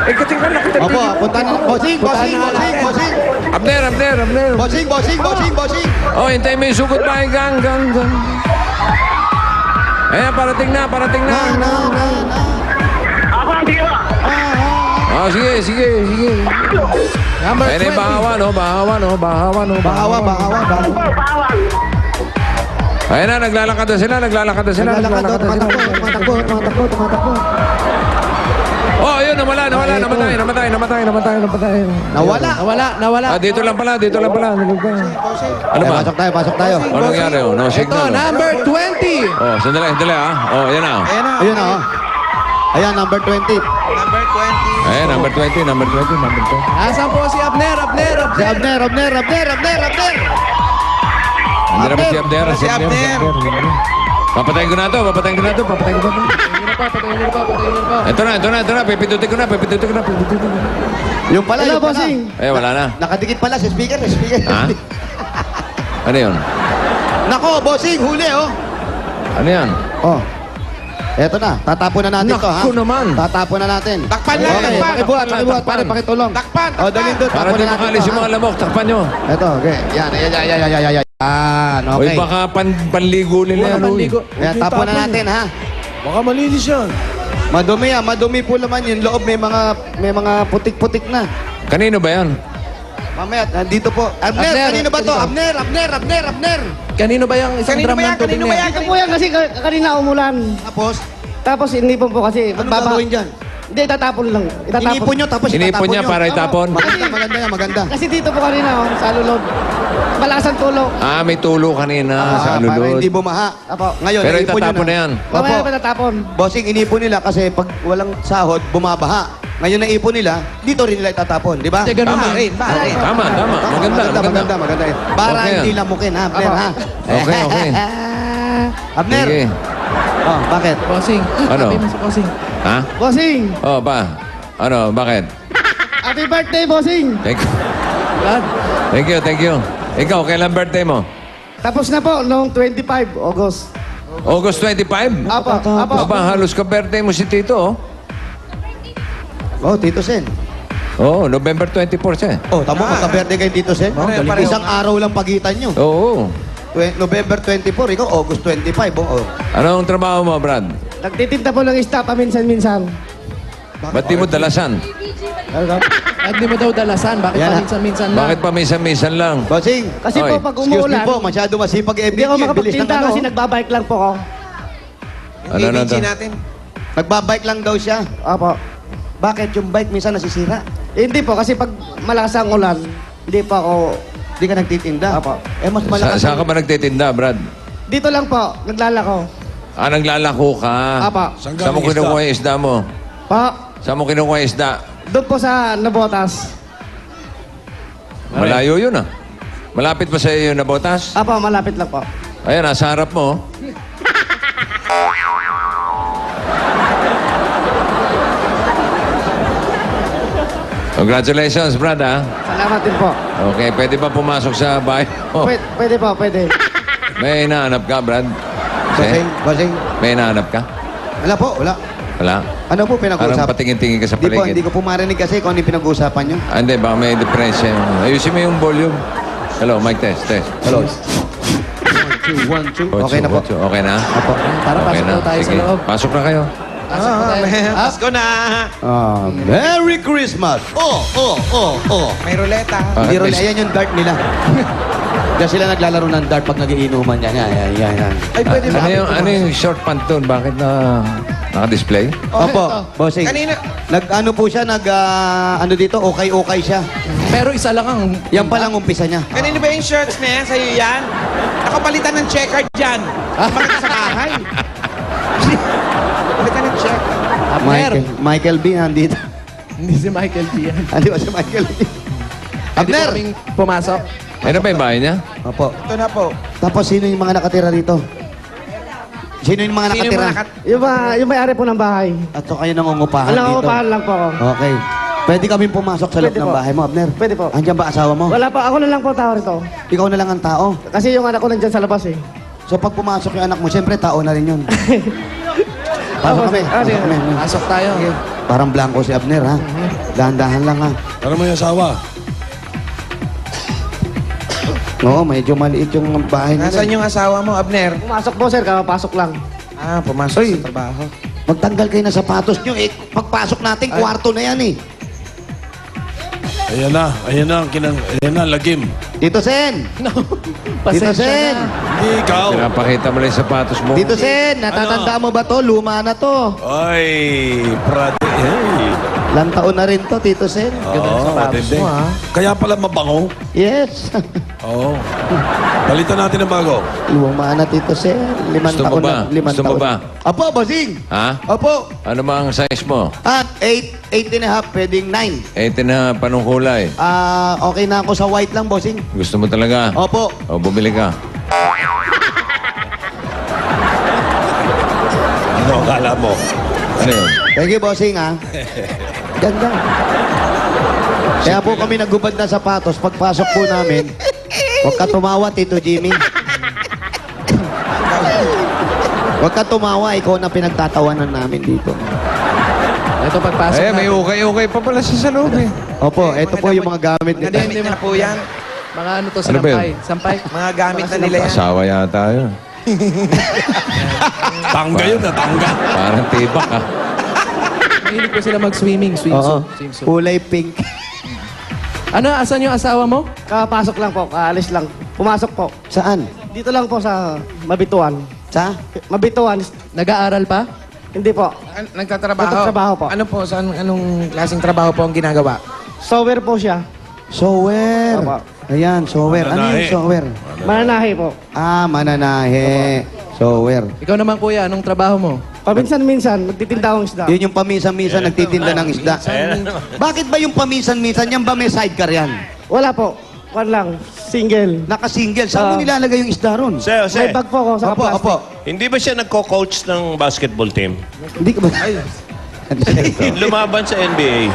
Eh, katingnan na kita. Opo, punta na. Bossing. Abner. Bossing. Oh, hintay mo yung sugot ba? Gang. Ayan, parating na. Ako ang tira! Oh, sige. Number Ayan 20. yung Bahawan. Bahawan. Ayan na, naglalakad na sila. Tumatakbo. Oh, ayun, nawala. Namatay. Nawala. Dito lang pala. Ano ba? Pasok tayo. Ano nangyari? Oh, no Ito, signal. number 20. Oh, sandali ha. Oh, ayan na. Ayun na, oh. Ayan, number 20. Ayan, number 20. Asan po si Abner? Si Abner. Hindi naman si Abner. Si Abner. Papatayin ko na to. Ito na. Pipindutin ko na. Yung pala, Hello, yung pala. bossing. Eh, wala na. Nakadikit pala sa speaker. Ha? Ano yun? Nako, bossing, huli, oh. Ano yan? Oh. Eto na, tatapon na natin to, ha? Naku naman. Tatapon na natin. Takpan na, Okay, takpan. pakibuhat, pare, pakitulong. Takpan. Oh, dalhin doon, Para tapon di na natin makalis to, yung ha? mga lamok. Takpan nyo. Eto, okay. Yan. Uy, Okay. baka panligo nila yan. uy. Ayan, tapon na natin, ha? Baka malinis yan. Madumi po naman yung loob. May mga putik-putik na. Kanino ba yan? Mamaya, nandito po. Abner, Abner, kanino ba to? kanino? Abner. Kanino ba yung isang drum ng tubig na yan? Ito po yan kasi kanina umulan. Tapos inipon po kasi. Anong gagawin dyan? Hindi, itatapon lang. Inipon nyo, tapos Inipon itatapon niya nyo. para itapon? Maganda. Kasi dito po kanina, sa lulod. Malakas ang tulog. Ah, may tulo kanina sa Para alulod. hindi bumaha. Apo. Ngayon, Pero inipon nyo itatapon na yan. Mamaya Opo. pa itatapon. Bossing, inipon nila kasi pag walang sahod, bumabaha. Ngayon na ipon nila, dito rin nila itatapon, di ba? Ganun Tama. na rin. Tama. Maganda. Para Okay. hindi lamukin, ha, Abner, ha? Okay. Abner. Sige. Oh, bakit? Bossing. Ano? Sabi mo si Bossing. Ha? Bossing, Oh, ba? Ano, bakit? happy birthday, bossing. Thank you. Brad. Thank you. Ikaw, kailan birthday mo? Tapos na po, noong 25 August. August 25? Apo. Aba, halos ka birthday mo si Tito, oh. Oh, Tito Sen. Oo, November 24 siya. Oh, tamo magka-birthday kay Tito Sen. Pareho. Isang araw lang pagitan nyo. Oo. November 24, ikaw August 25. Oh. Anong trabaho mo, Brad? Nagtitinda po ng isda paminsan-minsan. Ba't di mo dalasan? At di mo daw dalasan. Bakit Yan, paminsan-minsan lang? Bakit paminsan-minsan lang? Bossing, Kasi Oy, po pag excuse me umuulan, po, masyado masipag hindi ako Bilis ng makapagtinda ano. kasi nagbabike lang po ako. Ano na to? natin. Nagbabike lang daw siya. Apo. Bakit yung bike minsan nasisira? Hindi po, kasi pag malakas ang ulan, hindi po ako... Hindi ka nagtitinda. Apo. Eh, mas malakas. Saan ka ba nagtitinda, Brad? Dito lang po, naglalako. Ah, naglalako ka. Apa. Saan mo kinukuha yung isda mo? Pa, Saan mo kinukuha yung isda? doon po sa Nabotas. Malayo yun ah. Malapit pa sa iyo yung nabotas? Apo, malapit lang po. Ayan, nasa harap mo. Congratulations, brad, ah. Salamat din po. Okay, pwede ba pumasok sa bahay mo? Pwede po, pwede. May hinahanap ka, Brad? Bossing, bossing. May hinahanap ka? Wala po, wala. Wala? Ano po Parang pinag-uusapan? patingin-tingin ka sa Hindi po, hindi paligid. ko po marinig kasi kung ano yung pinag-uusapan nyo. Ah, hindi, baka may diferensya. Ayusin mo yung volume. Hello, mic test, test. Hello. 1, 2, 1, 2. Okay na po. Okay na? Apo. Tara, Okay pasok na. na tayo sa Sige. loob. Pasok na kayo. Pasko na. Merry Christmas! May ruleta. Hindi rin, ayan yung dart nila. Kaya sila naglalaro ng dart pag nagiinuman yan. Yan. Ay, pwede ba? Ano yung short pant doon? Bakit na naka-display? Opo, bossing. Kanina. Nag-ano po siya, ano dito, okay siya. Pero isa lang ang... Yan pa lang umpisa niya. Kanino ba yung shirts na yan? Sa'yo yan? Nakapalitan ng checker dyan. Bakit sa bahay? Palitan ng check. Michael B. nandito. Hindi si Michael B. yan. Hindi ba si Michael B? Pwede po Abner! kaming pumasok. Ano ba yung bahay niya? Opo. Ito na po. Tapos sino yung mga nakatira dito? Sino yung mga Sino yung nakatira? mga Yung may-ari po ng bahay. At so kayo nangungupahan Alam dito. ko, pahan lang po ako. Okay. Pwede kami pumasok sa loob Pwede ng po. bahay mo, Abner? Pwede po. Andiyan ba asawa mo? Wala pa, ako na lang po tao rito. Ikaw na lang ang tao. Kasi yung anak ko nandyan sa labas eh. So pag pumasok yung anak mo, siyempre tao na rin yun. Pasok kami. Sige. Pasok kami. Pasok tayo. Parang blanco si Abner, ha? Dahan-dahan lang, ha? Ano mo yung asawa? Oo, medyo maliit yung bahay nila. Nasaan yung asawa mo, Abner? Pumasok po sir, kapapasok lang. Ah, pumasok sa trabaho. Magtanggal kayo ng sapatos nyo. Eh, pagpasok natin, kwarto na yan, eh. Ayan na, ayan na, lagim. Tito Sen! Tito Pasensya Sen! na. Hindi ikaw. Pinapakita mo lang yung sapatos mo. Tito Sen, natatanda mo ba to? Luma na to. Ay, prade. Hey. Ilang taon na rin to, Tito Sen. Oo, matindi. Kaya pala mabango. Yes. Oo. Balitan natin ng bago. Luma na, Tito Sen. Gusto mo ba? Gusto mo ba? Apo, bossing. Ha? Opo. Ano ba ang size mo? At 8 and a half, pwedeng 9. 18 na panong kulay. Okay na ako sa white lang, bossing. Gusto mo talaga? Opo. O, bumili ka. Ano akala mo? Ano yun? Thank you, bossing, ha? Ganda. Kaya po kami nagubad na sapatos. Pagpasok po namin, huwag ka tumawa, Tito Jimmy. Huwag ka tumawa, ikaw na pinagtatawanan namin dito. Ito pagpasok Eh, may natin. ukay-ukay pa pala sa loob eh. Opo, ito po yung mga gamit nila. Hindi na po yan. Mga ano to, Ano ba yun? sampay. Mga gamit na nila yan. Asawa yata yun. Tangga yun na, tangga. Parang tibak ah. Mahilig po sila mag-swimming, Oo. swimsuit. swimsuit. Kulay pink. Ano, asan yung asawa mo? Kapasok lang po, kaalis lang. Pumasok po. Saan? Dito lang po sa Mabituan. Sa? Mabituan, Nag-aaral pa? hindi po. Nagtatrabaho? Nagtatrabaho po. Ano po? Anong klaseng trabaho po ang ginagawa? Sower po siya. Sower. Opo. Ayan, sower. Ano yung Mananahe. sower? Mananahe po. Mananahe. Sower. Ikaw naman kuya, anong trabaho mo? Paminsan-minsan, nagtitinda akong isda. Yun yung paminsan-minsan nagtitinda ng isda. Bakit ba yung paminsan-minsan? Yan ba may sidecar yan? Wala po. Kwan lang. Single. Naka-single. Saan mo nilalagay yung isda ron? May bag po ako sa Opo, plastic. opo. Hindi ba siya nagko-coach ng basketball team? Hindi ka ba? Lumaban sa NBA.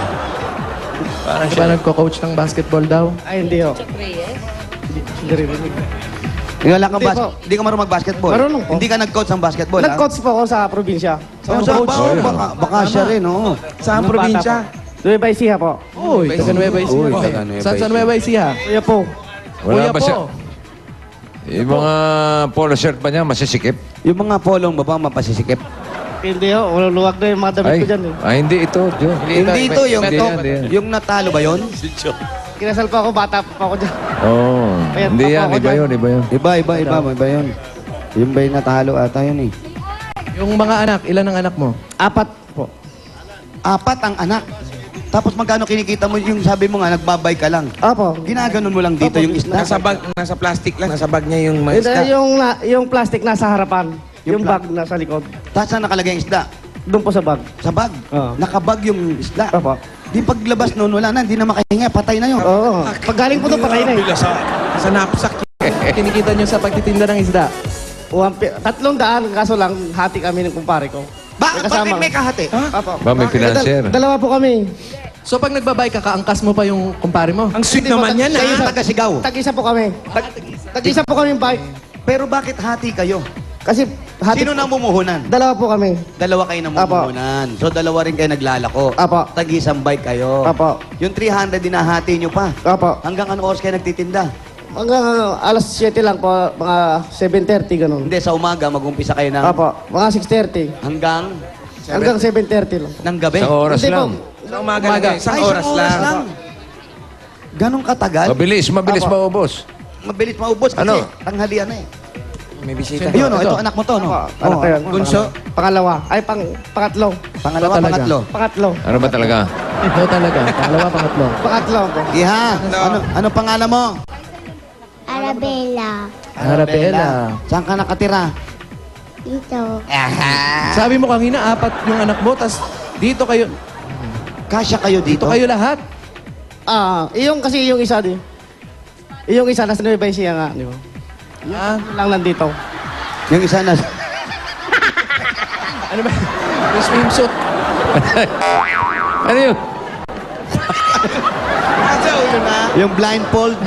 Parang Di siya. ba nagko-coach ng basketball daw? Ay, hindi ho. Hindi ririnig. Wala kang Hindi bas- po. Hindi ka marunong mag-basketball? Marunong po. Hindi ka nag-coach ng basketball, ha? Nag-coach po ako sa probinsya. Oh, saan ba? Baka siya rin, oo. Saan Nung probinsya? bata po. Nueva Ecija po. Uy, taga Nueva Ecija. taga Nueva Saan sa Nueva Ecija? Kuya po. Wala Kuya ba po. siya? Yung mga polo shirt ba niya, masisikip? Yung mga polong baba, mapasisikip. Hindi ho. Luwag na yung mga damit ko dyan eh. Hindi ito. Yun. Hindi ito, yung Hindi yan, hindi yan. yung natalo ba yun? Kinasal pa ako, bata pa ako dyan. Oo. Ayan, Hindi papa yan, ako iba dyan. yun, iba yun. Iba yun. Yung ba yung natalo ata yun, eh. Yung mga anak, ilan ang anak mo? 4 po. 4 ang anak. Tapos magkano kinikita mo yung sabi mo nga, nagbabay ka lang. Opo. Ginaganon mo lang dito yung isda. Nasa plastic lang. Nasa bag niya yung mga isda. Yung plastic nasa harapan. Yung Yung bag nasa likod. Tapos saan nakalagay ang isda? Doon po sa bag. Sa bag. Oo. Nakabag yung isda. Opo. Di paglabas noon, wala na, hindi na makahinga, patay na yun. Oo. Pag galing po doon, patay na eh. Sa napsak kinikita nyo sa pagtitinda ng isda. 300, kaso lang, hati kami ng kumpare ko. Bakit may kahati? Apo. Ba, may financier. Dalawa po kami. So pag nagbabike ka, kaangkas mo pa yung kumpare mo? Ang sweet naman yan, Kayo sa taga-Sigaw. Tag-isa po kami. Tag-isa po kami yung bike. Pero bakit hati kayo? Kasi hati Sino namumuhunan? Dalawa po kami. Dalawa kayo namumuhunan. So, dalawa rin kayo naglalako. Apo. Tag-isang bike kayo. Apo. Yung 300, dinahati nyo pa. Apo. Hanggang ano oras kayo nagtitinda? Hanggang alas 7 lang po, mga 7:30 ganun. Hindi, sa umaga, mag-umpisa kayo ng Apo, mga 6:30. hanggang Hanggang 7:30 lang. ng gabi. Isang oras Hindi po. lang. Sa umaga. Isang Ay, oras lang. Ganong katagal? Mabilis maubos. Mabilis maubos kasi Ano? tanghalian na eh. May bisita. Ayun, ito anak mo to, no? Anak ko yan. Bunso? Pangalawa. Ay, pangatlo. Pangalawa, Talaga. pangatlo. Pangatlo. Ano ba talaga? Ito talaga. Pangalawa, pangatlo. Pangatlo po. Iha, ano pangalan mo? Arabella. Arabella. Saan ka nakatira? Dito. Sabi mo kanina, 4 yung anak mo, tas dito kayo, Kasya kayo dito? kayo lahat. Yung kasi yung isa din. Yung isa nasa Nueva Ecija nga, di ba? Yung lang nandito. Yung isa na... Ano ba? Yung swimsuit. Ano yun? Yung blindfold.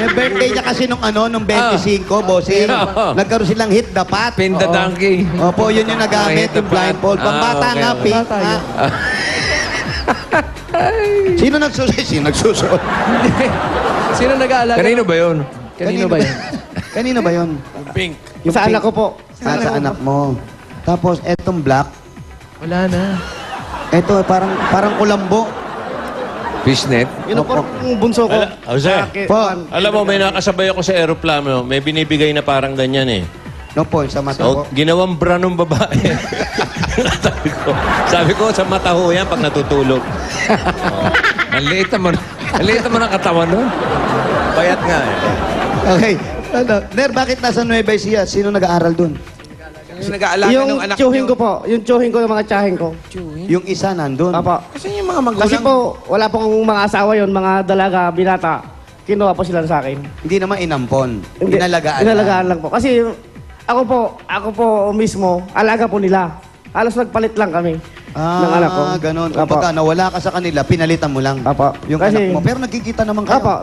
Yung birthday niya kasi nung 25, bossing. Nagkaroon silang hit the pot. Pin the donkey. Opo, yun yung nagamit, Hit the yung blindfold. pot. Pambata Okay, nga, okay. pink nga. Sino nagsusunod? Sino nagsusunod? Sino nag-aalaga? Kanino ba yun? Kanino ba yan? Kanino ba yun? Pink. Yung Sa pink. anak ko po. Sa anak mo. Tapos, etong black, Wala na. eto parang kulambo. Fishnet. Yun po yung bunso ko. Jose, Po, alam mo, may nakasabay ako sa aeroplano. May binibigay na parang ganyan eh. no po, sa mata So, ko. ginawang bra ng babae. sabi ko, sa mata ho yan pag natutulog. Ang liit naman. Ang liit naman ang katawan nun. Bayat nga eh. Okay. Ner, bakit nasa Nueva Ecija? Sino nag-aaral dun? Yung nag-aalaga Yung ng anak tsuhin nyo. ko po. Yung tsuhin ko, yung mga tsahin ko. Yung isa nandun. Apo. Kasi yung mga magulang... Kasi po, wala pong mga asawa yon, mga dalaga, binata. Kinuha po sila sa akin. Hindi naman inampon. Hindi, Inalagaan. Inalagaan lang po. Kasi ako po mismo, alaga po nila. Halos nagpalit lang kami ng anak ko. Ganon. Apo. Kapag nawala ka sa kanila, pinalitan mo lang. Apo. Yung Kasi- anak mo. Pero nagkikita naman kayo. Apo,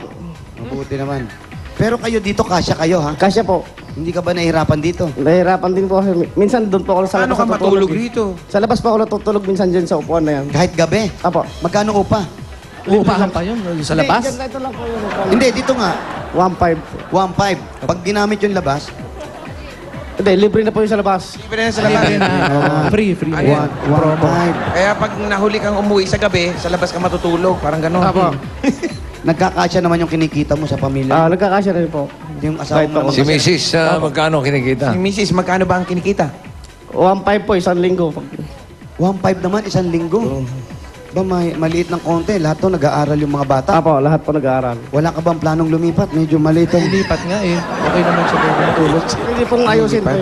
Mabuti naman. Pero kayo dito, kasya kayo, ha? kasya po. Hindi ka ba nahihirapan dito? Nahihirapan din po kasi minsan doon po ako sa Paano labas ka natutulog. matulog rito? Sa labas po ako natutulog minsan dyan sa upuan na yan. Kahit gabi? Apo. Magkano upa? Uupahan pa yun sa labas? Hindi, ito lang po yun. Hindi, dito nga. 1.5. 1.5. Pag ginamit yung labas, Hindi, libre na po yung sa labas. Libre na sa labas. Free. 1.5. Kaya pag nahuli kang umuwi sa gabi, sa labas ka matutulog. Parang gano'n. Apo. Nagkakasya naman yung kinikita mo sa pamilya. Nagkakasya rin po. Yung asawa mo naman Si Mrs. magkano kinikita? Si Mrs., magkano ba ang kinikita? 1.5 po, isang linggo. 1.5 naman, isang linggo. Ba, maliit ng konti. Lahat to nag-aaral yung mga bata. Apo, lahat po nag-aaral. Wala ka bang planong lumipat? Medyo maliit. Lipat nga eh. Okay naman siya pag matulog. Hindi pong ayusin po.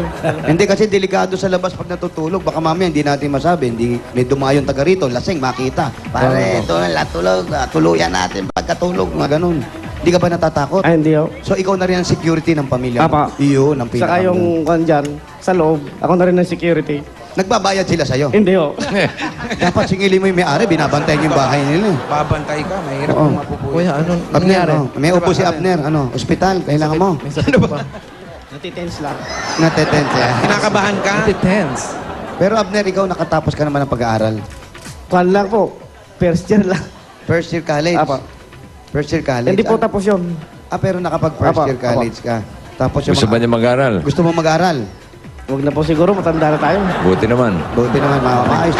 Hindi kasi delikado sa labas pag natutulog. Baka mamaya hindi natin masabi. Hindi may dumayon taga rito. Lasing, makita. Pare, ito latulog. Tuluyan natin pagkatulog. Mga ganun. Hindi ka ba natatakot? Ay, hindi ho. So ikaw na rin ang security ng pamilya mo? Apa. Iyo, ng Saka yung dyan, sa loob, ako na rin ng security. Nagbabayad sila sa'yo. Hindi ho. Dapat singilin mo yung may-ari. Binabantayan yung bahay nila. Babantay ka, mahirap Oo. kung mapupuwi. Kuya, anong Abner, nangyari? may upo si Abner. Ospital. Kailangan mo. May sakit pa. Natitense lang. Natetente. Kinakabahan ka? Tense. Pero Abner, ikaw nakatapos ka naman ng pag-aaral. Kwan lang po. First year lang. First year college. Apa. First year college. Hindi po tapos yun. Pero nakapag first Apa, year college ka. Tapos yung Gusto ba niya mag-aral? Gusto mo mag-aral? Huwag na po siguro, matanda na tayo. Buti naman. Buti naman, maayos.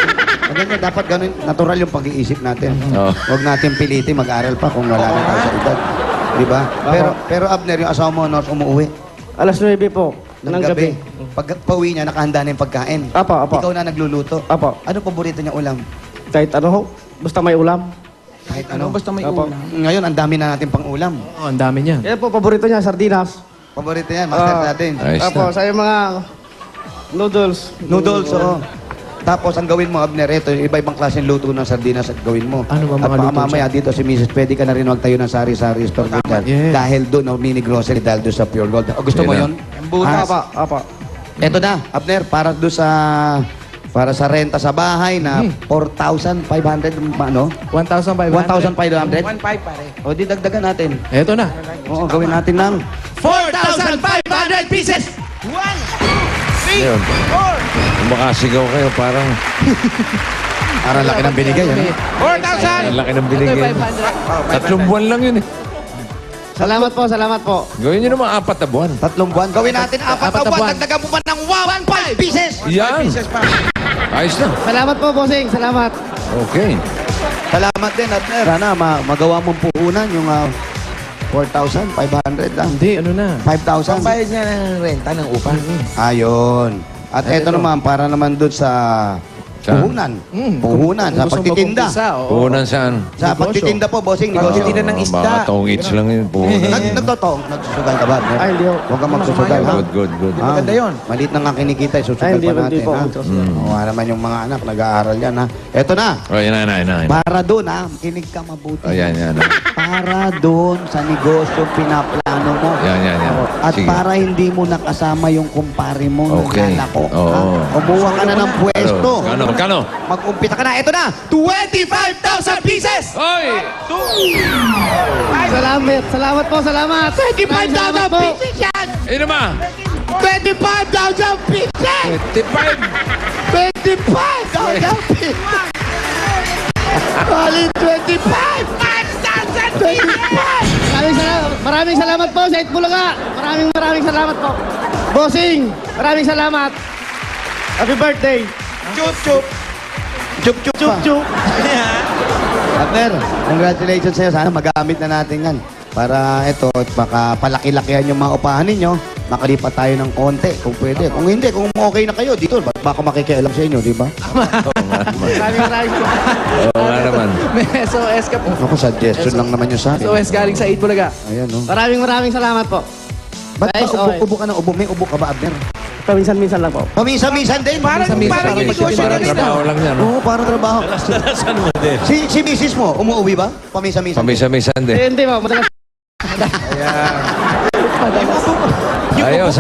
Maganda, dapat ganun, natural yung pag-iisip natin. Oo. Huwag natin pilitin mag-aral pa kung wala na tayo sa edad. Di ba? Pero Abner, yung asawa mo, no, umuwi Alas 9 po, ng gabi. Pag pauwi niya, nakahanda na yung pagkain. Apo. Ikaw na nagluluto. Apo. Ano paborito niya ulam? Kahit ano ho, basta may ulam. Kahit ano. Basta may Apo. ulam. Ngayon, ang dami na natin pang ulam. Oh, ang dami niya. Kaya po, paborito niya, sardinas. Paborito yan, master natin. Ayos Apo, na. sa yung mga noodles. Noodles, oo. Tapos ang gawin mo, Abner, ito, iba-ibang klaseng luto ng sardinas at gawin mo. Ano ba mga at baka luto mamaya dito si Mrs. Pwede ka na rin magtayo ng sari-sari store dyan. Yes. Dahil doon, mini grocery, dahil doon sa Pure Gold. O, gusto mo Yan yun? Buta Ah, apa. Ito na, Abner, para doon sa renta sa bahay na 4,500, ano? 1,500. 1,500? 1.5 pare. O, di dagdagan natin. Eto na. Oo, gawin natin ng 4,500 pieces! 1, 2, 3, Ayun. 4, Kung makasigaw kayo, parang para laki ng binigay. Ano? 4,000! ang laki ng binigay. 3 buwan lang yun eh. Salamat po. Gawin nyo naman 4 na buwan. 3 buwan. Gawin natin 4 na buwan. Dagdagan mo pa ng 1.5 pieces. Yan. Ayos na. Salamat po, bossing. Salamat. Okay. Salamat din, Abner. Sana magawa mong puhunan yung 4,500 lang. Hindi, ano na. 5,000. Pambayad niya ng renta ng upa. Ayun. At eto naman, para naman doon sa puhunan. Puhunan, sa pagtitinda. Puhunan saan? Sa pagtitinda po, bossing, negosyo. Pagtitinda ng isda. Baka tongits lang yun. Puhunan. Nagtotoo, nagsusugal ka ba? Abner? Ay, hindi ho. Huwag ka magsusugal, ha? Good. Ah, Maganda yun. Maliit na nga kinikita, Ay, isusugal hindi pa hindi natin, po. ha? Wala naman yung mga anak, nag-aaral yan, ha? Eto na, Oh, yan na. para doon, ha? Kinig ka mabuti. Oh, yan. Para doon sa negosyo pinaplano mo. Yan. At Sige. para hindi mo nakasama yung kumpare mo Okay. ng lalako. Oo. Ha? Kumuha ka na ng pwesto. Magkano? Mag-umpita ka na. Ito na. 25,000 pieces! Oy! Salamat po. 25,000 pieces yan! Ayun naman. 25,000 pieces! 25. 25,000 pieces! Bali, 25,000 pieces! Maraming salamat po sa Itbulaga. Maraming salamat po. Bossing, maraming salamat. Happy birthday. Chup-chup! Chup-chup pa. Abner, congratulations sa'yo. Sana magamit na natin yan. Para ito, baka palaki-lakihan yung mga upahan ninyo. Makalipat tayo ng konti kung pwede. Kung hindi, kung okay na kayo dito, baka makikialam sa inyo, di ba? Maraming Oo nga naman. May SOS ka po. Ako, suggestion lang naman yung sa akin. SOS galing sa Itbulaga. Ayan, no? maraming salamat po. Ba't Guys, ba okay. ubo ka ng ubo? May ubo ka ba, Abner? Paminsan-minsan lang po. Paminsan-minsan din. Parang yung negosyo Parang nila. trabaho lang yan. no? Oo, para trabaho. Si misis mo, umuwi ba? Paminsan-minsan. Pamisa-misan din. Hindi po, madalas. Ayos.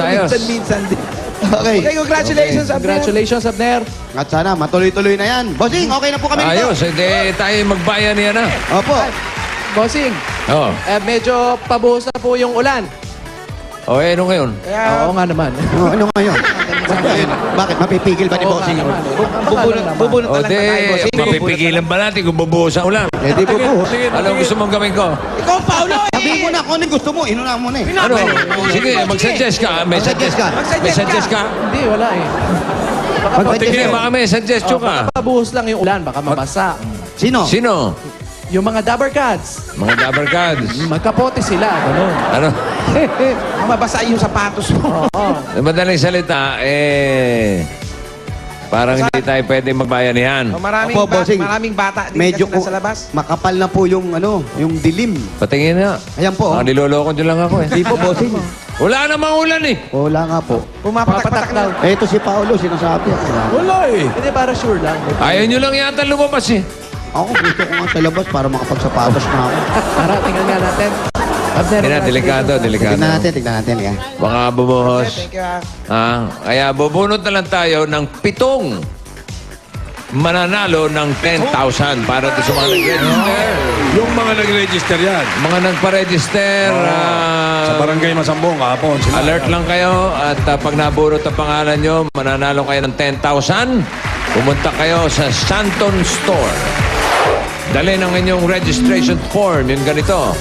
Minsan din. Okay. Okay, congratulations, Abner. Congratulations, Abner. At sana, matuloy-tuloy na yan. Bossing, okay na po kami nito. Ayos. Hindi tayo magbayan yan na. Opo. Bossing, Oo. medyo pabuhos na po yung ulan. O, ano ngayon? Oo nga naman. Ano ngayon? Bakit? Mapipigil ba ni Oo Bossing? nga naman. Bubunot O, na lang di, tayo, bossing. mapipigilan ba natin kung bubuhos ang ulan? Eh, di po po. Anong gusto mong gawin ko? Ikaw, Paolo, Sabihin mo na kung anong gusto mo. Inuna mo na eh. Ano? Sige, mag-suggest ka. May Mag-suggest suggest ka. May suggest ka? Hindi, wala eh. Sige, baka may suggestion ka. Pabuhos lang yung ulan, baka mabasa. Sino? Sino? Yung mga Dabber Cats, Mga Dabber Cards. magkapote sila, gano'n. Ano? mabasa yung sapatos mo. Sa madaling salita, parang hindi tayo pwede magbayanihan. Opo, bossing. Maraming bata din Medyo kasi nasa labas. makapal na po yung yung dilim. Patingin na. Ayan po. Baka niloloko nyo lang ako eh. Di po, Bossing. Wala namang ulan eh. Wala nga po. Pumapatak daw. Eh, ito si Paolo, sinasabi. Wala eh. Hindi, para sure lang. Ayaw nyo lang yata lumabas eh. Ako gusto ko nga sa labas para makapagsapatos na ako. Para, tingnan nga natin. Abner, Kaya delikado. Tignan natin. Yan. Baka bumuhos. Thank you, ah. Kaya bubunot na lang tayo ng 7 mananalo ng 10,000 para sa mga nag-register. Yung mga nag-register yan. Mga nagpa-register, Sa barangay Masambong, kahapon. sila. alert lang kayo at pag nabunot ang pangalan nyo, mananalo kayo ng 10,000. Pumunta kayo sa Santon Store. Dali ng inyong registration form, yung ganito.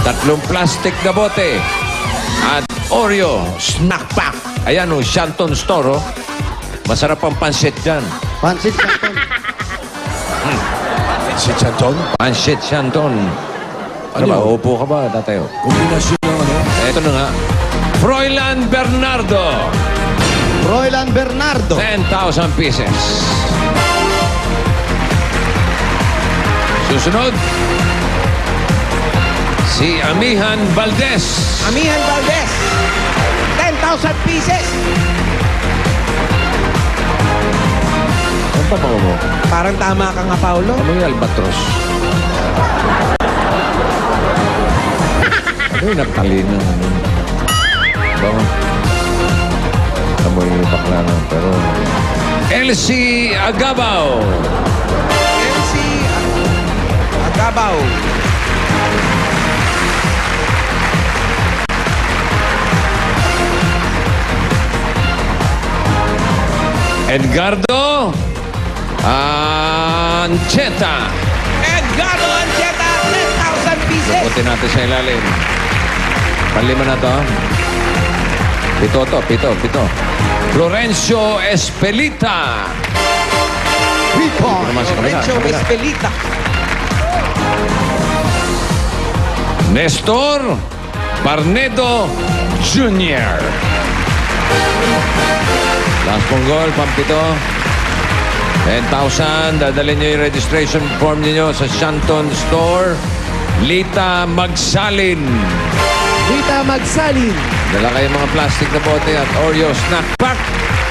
3 plastic na bote. At Oreo snack pack. Ayan o, Santon Store. Oh. Masarap ang pansit dyan. Pansit Santon. Si Chanton. Pansit Santon. Ano ba? Upo ka ba, tatayo? Kombinasyon ng ano. Ito na nga. Froilan Bernardo. Roylan Bernardo. 10,000 pieces. Susunod. Si Amihan Valdez. Amihan Valdez. 10,000 pieces. Ang pabango mo. Parang tama ka nga, Paolo. Ano yung albatros? Ano yung naptalin ng ano? Bango. Amoy bakla na, pero... LC Agabao. MC Agabaw. Edgardo Ancheta. Edgardo Ancheta, 10,000 pieces. Putin natin sa ilalim. Panlima na to. Pito. Florencio Espelita. Recon. Naman sa kabila. Rencho Espelita. Nestor Barnedo Jr. Last pong goal, pampito. 10,000. Dadalhin nyo yung registration form niyo sa Shanton Store. Lita Magsalin. Rita Magsalin. Dala kayo mga plastic na bote at Oreo snack pack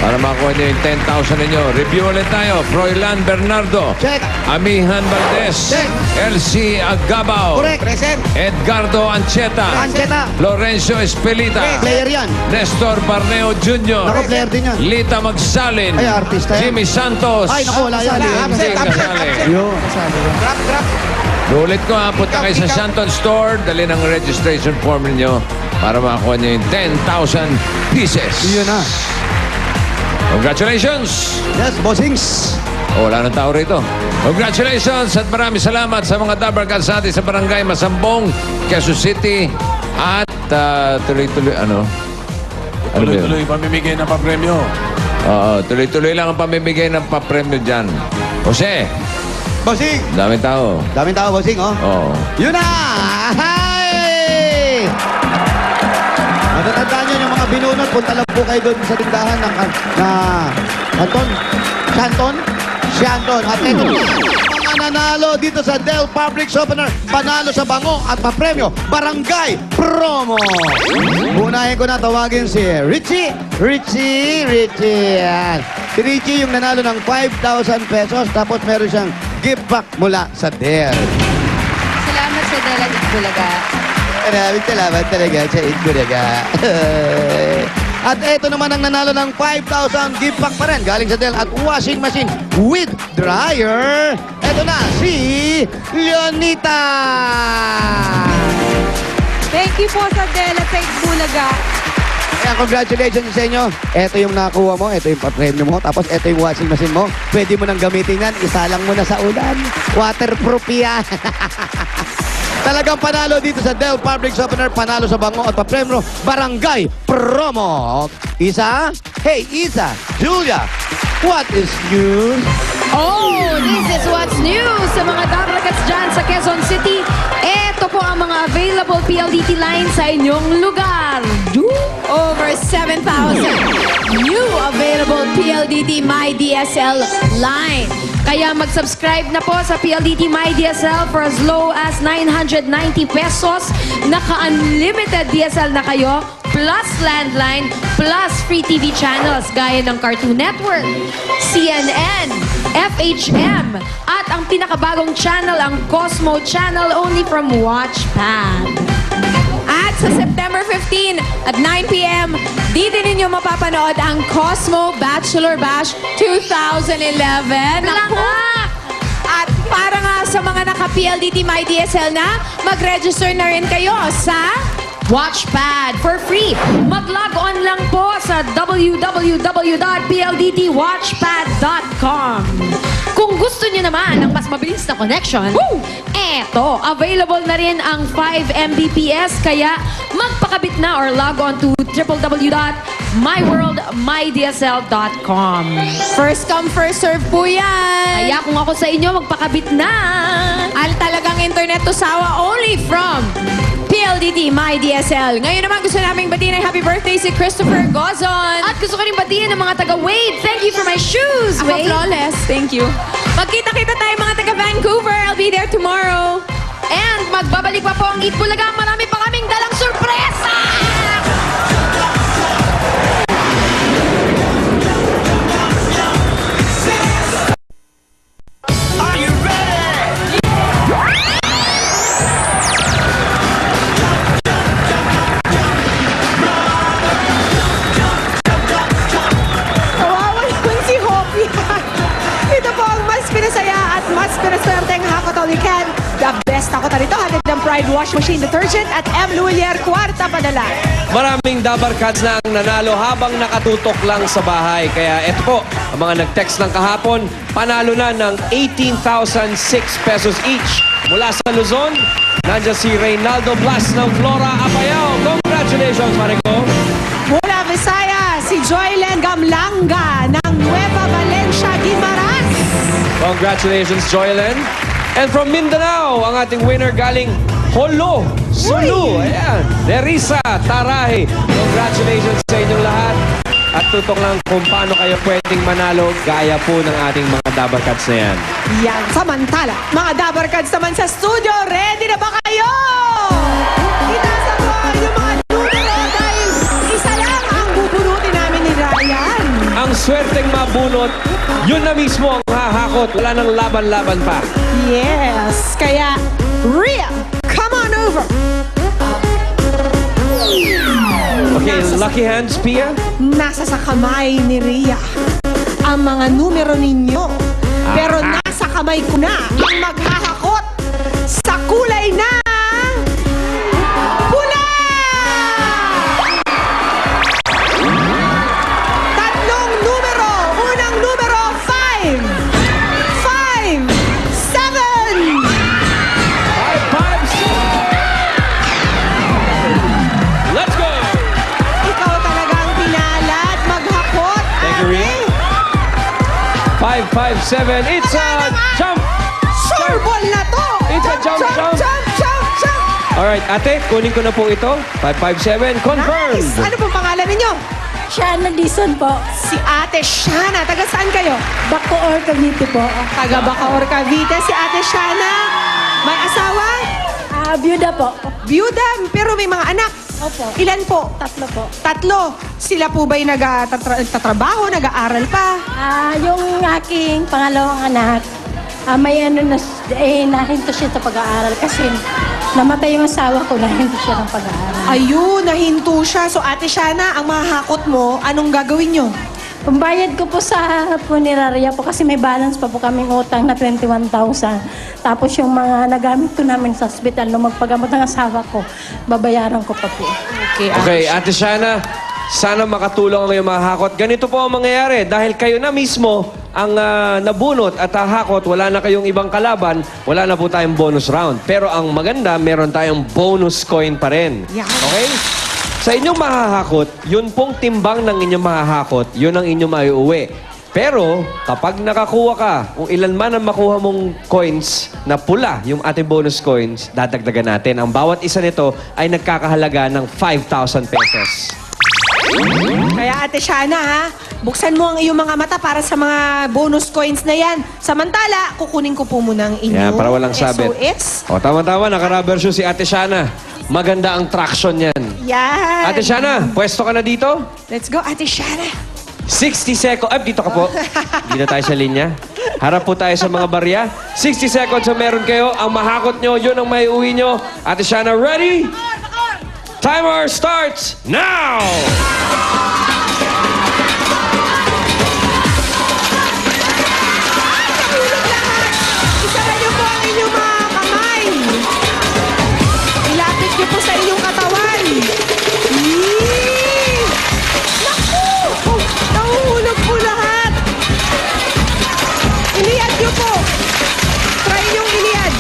para makuha nyo yung 10,000 ninyo. Review ulit tayo. Froilan Bernardo. Check. Amihan Valdez. Check. LC Agabao. Correct. Present. Edgardo Ancheta. Ancheta. Florencio Espelita. Player yan. Nestor Barneo Jr. Naku, player din yan. Lita Magsalin. Ay, artista yan. Jimmy Santos. Ay, naku, wala yan. Hindi kasali. Drop. Ulit ko ha, punta kayo sa Shanton Store, dali ng registration form ninyo para makakuha nyo yung 10,000 pieces. Yun na. Congratulations! Yes, bossings. Oh, wala nang tao rito. Congratulations at maraming salamat sa mga Dabar Kalsati sa Barangay Masambong, Quezon City at tuloy-tuloy, ano? Ano ba yun? Tuloy-tuloy pamimigay ng papremyo. Oo, tuloy-tuloy lang ang pamimigay ng papremyo dyan. Jose, Bossing. daming tao. Daming tao, bossing, oh. Oo. Yun na! Hi! Matatandaan nyo yung mga binunot. Punta lang po kayo doon sa tindahan ng Shanton. At ito mga nanalo dito sa Del Public Opener. Panalo sa bango at papremyo. Barangay Promo. Unahin ko na tawagin si Richie. Yan. Si Richie yung nanalo ng 5,000 pesos. Tapos meron siyang gift pack mula sa Del. Salamat sa Dela Bulaga. Maraming salamat talaga sa Itbulaga. At ito naman ang nanalo ng 5,000 gift pack pa rin. Galing sa Del at washing machine with dryer. Ito na si Leonita. Thank you po sa Dela sa Bulaga. Kaya congratulations sa inyo. Ito yung nakuha mo, ito yung pa-premium mo, tapos ito yung washing machine mo. Pwede mo nang gamitin yan, isalang mo na sa ulan. Waterproof yan. Talagang panalo dito sa Del Public Opener, panalo sa bango at pa-premium Barangay Promo. Isa? Hey, Isa, Julia, what is news? Oh, this is what's new sa mga Dabarkats dyan sa Quezon City. Ito po ang mga available PLDT lines sa inyong lugar. Over 7,000 New available PLDT My DSL line. Kaya mag-subscribe na po sa PLDT My DSL for as low as 990 pesos. Naka-unlimited DSL na kayo, plus landline, plus free TV channels gaya ng Cartoon Network, CNN, FHM, at ang pinakabagong channel, ang Cosmo Channel, only from Watchpad. At sa September 15 at 9 p.m., dito ninyo mapapanood ang Cosmo Bachelor Bash 2011. Naku! At para nga sa mga naka-PLDT My DSL na, mag-register na rin kayo sa Watchpad for free. Mag-log on lang po sa www.pldtwatchpad.com. Kung gusto nyo naman ng mas mabilis na connection, eto, available na rin ang 5 Mbps, kaya magpakabit na or log on to www.myworldmydsl.com. First come, first serve po yan. Kaya kung ako sa inyo, magpakabit na. Al talagang internet to sawa only from PLDT My DSL. Ngayon naman gusto naming batiin ay happy birthday si Christopher Gozon. At gusto ko rin batiin ng mga taga-Wade. Thank you for my shoes, Ako Wade. flawless. Thank you. Magkita-kita tayo mga taga-Vancouver. I'll be there tomorrow. And magbabalik pa po ang Eat Bulaga. Marami pa kaming dalang sorpresa! Best ako rito, hatid ng Pride Wash Machine Detergent at M. Lulier, kwarta padala. Maraming Dabar Cats na ang nanalo habang nakatutok lang sa bahay. Kaya eto po, ang mga nag-text ng kahapon, panalo na ng 18,006 pesos each. Mula sa Luzon, nandiyan si Reynaldo Blas ng Flora Apayao. Congratulations, Marico. Mula Visayas, si Joylen Gamlanga ng Nueva Valencia, Guimaras. Congratulations, Joylen. And from Mindanao, ang ating winner galing Holo, Sulu. Ayan, Nerissa Tarahe. Congratulations sa inyong lahat. At tutok lang kung paano kayo pwedeng manalo gaya po ng ating mga Dabar Cats na yan. Yan, samantala, mga Dabar Cats naman sa studio, ready na ba kayo? Itaas ang yung mga numero dahil isa lang ang bubunutin namin ni Ryan. Ang swerteng mabunot, yun na mismo ang hahakot. Wala nang laban-laban pa. Yes, kaya Rhea, come on over. Okay, lucky hands, Pia. Nasa sa kamay ni Rhea ang mga numero ninyo. Pero nasa kamay ko na ang maghahakot sa kulay na pula! Tatlong numero. Unang numero, 5. 5, 7. 5, 5, 6. Let's go! Ikaw talagang pinalat maghakot. Thank you, Rhea. 5, 5, 7. It's a jump! Sure ball na to! It's a jump, jump. Alright, ate, kunin ko na po ito. 5, 5, 7. Confirmed! Nice! Ano pong pangalan ninyo? Shana Dizon po. Si Ate Shana. Taga saan kayo? Bacoor, Cavite po. Taga Bacoor, Cavite. Si Ate Shana. May asawa? Byuda po. Byuda, pero may mga anak. Opo. Ilan po? 3 po. 3. Sila po ba'y nagtatrabaho, nag-aaral pa? Yung aking pangalawang anak, may nahinto siya sa pag-aaral kasi namatay yung asawa ko, nahinto siya ng pag-aaral. Ayun, nahinto siya. So Ate Shana, ang mahakot mo, anong gagawin nyo? Pambayad ko po sa punerarya po kasi may balance pa po kaming utang na 21,000. Tapos yung mga nagamit ko namin sa hospital nung magpagamot ng asawa ko, babayaran ko pa po. Okay, Ate Shana, sana makatulong ang iyong mahakot. Ganito po ang mangyayari. Dahil kayo na mismo ang nabunot at hahakot, wala na kayong ibang kalaban, wala na po tayong bonus round. Pero ang maganda, meron tayong bonus coin pa rin. Yeah. Okay? Sa inyong mahahakot, yun pong timbang ng inyong mahahakot, yun ang inyong maiuwi. Pero, kapag nakakuha ka, kung ilan man ang makuha mong coins na pula, yung ating bonus coins, dadagdagan natin. Ang bawat isa nito ay nagkakahalaga ng 5,000 pesos. Kaya Ate Shana, ha, buksan mo ang iyong mga mata para sa mga bonus coins na yan. Samantala, kukunin ko po muna ang inyong Yan, para walang sabit. SOS. O, tama-tama, naka-rubber shoe si Ate Shana. Maganda ang traction yan. Yan. Ate Shana, pwesto ka na dito? Let's go, Ate Shana. 60 seconds. Dito ka po. Dito tayo sa linya. Harap po tayo sa mga barya. 60 seconds na meron kayo. Ang mahakot nyo, yun ang may uwi nyo. Ate Shana, ready? Timer starts now! Isara niyo po ang inyong mga kamay. Ilapit niyo po sa inyong katawan. Yee! Naku! Nahuhulog po lahat. Iliad niyo po. Try niyong iliad.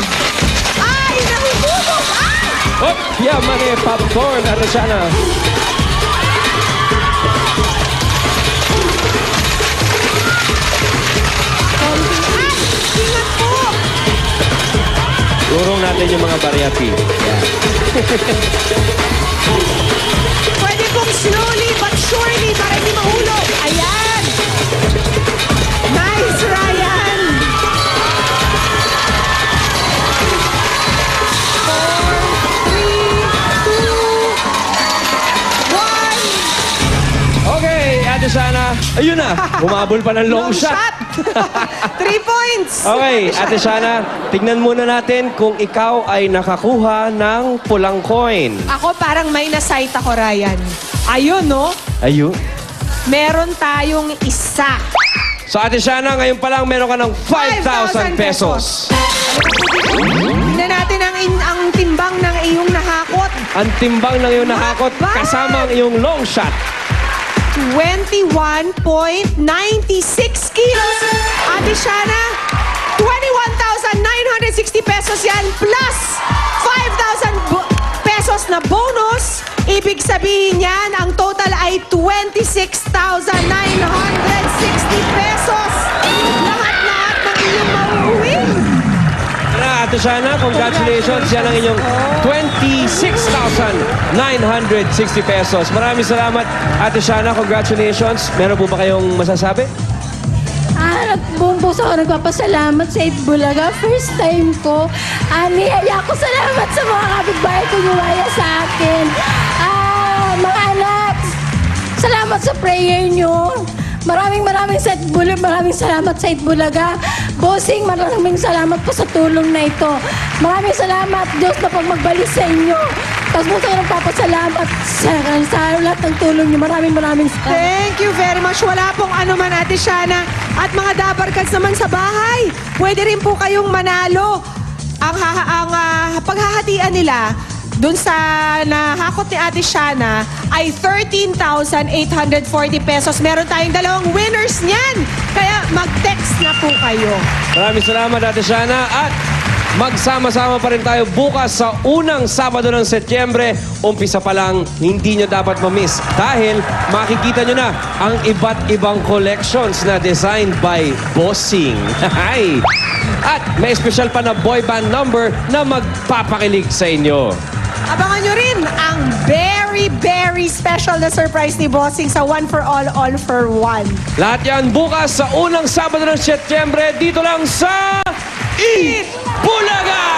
Ay! Nahuhulog! Ay! Hop! Yaman eh, popcorn, Ate Shana. Ay! Ingat po! Turong natin yung mga barya, P. Yan. Pwede pong slowly but surely para hindi mahulog. Ayan! Nice, Ryan! 4, 3, 2, 1. Okay, Ate Shana. Ayun na, bumabol pa ng long shot. 3 points! Okay, Ate Shana, tignan muna natin kung ikaw ay nakakuha ng pulang coin. Ako parang may na-sight ako, Ryan. Ayun, no? Ayun. Meron tayong isa. So, Ate Shana, ngayon pa lang meron ka ng 5,000 pesos. Tingnan Tingnan natin ang timbang ng iyong nahakot. Ang timbang ng iyong nahakot kasama ang iyong long shot. 21.96 kilos. Ate Shana, 21,960 pesos yan plus 5,000 pesos na bonus. Ibig sabihin yan, ang total ay 26,960 pesos. Lahat-lahat ng iyong mauuwi. Ate Shana, congratulations. Yan ang inyong 26,960 pesos. Maraming salamat, Ate Shana. Congratulations. Meron po ba kayong masasabi? Buong puso ako nagpapasalamat sa Itbulaga. First time ko. Niyaya ko salamat sa mga kapitbahay ko niwaya sa akin. Mga anak, salamat sa prayer nyo. Maraming salamat sa Itbulaga. Bossing, maraming salamat po sa tulong na ito. Maraming salamat, Diyos, na pag magbalik sa inyo. Tapos po tayo nagpapasalamat sa lahat ng tulong niyo. Maraming salamat. Thank you very much. Wala pong anuman, Ate Shana. At mga Dabarkads naman sa bahay, pwede rin po kayong manalo. Ang paghahatian nila dun sa nahakot ni Ate Shana ay 13,840 pesos. Meron tayong dalawang winners niyan. Kaya mag-text na po kayo. Maraming salamat, Ate Shana. At magsama-sama pa rin tayo bukas sa unang Sabado ng Setyembre. Umpisa pa lang, hindi nyo dapat mamiss. Dahil makikita nyo na ang iba't ibang collections na designed by Bossing. Hi! At may special pa na boy band number na magpapakilig sa inyo. Abangan nyo rin ang very, very special na surprise ni Bossing sa One for All, All for One. Lahat yan bukas sa unang Sabado ng Setyembre dito lang sa Bulaga!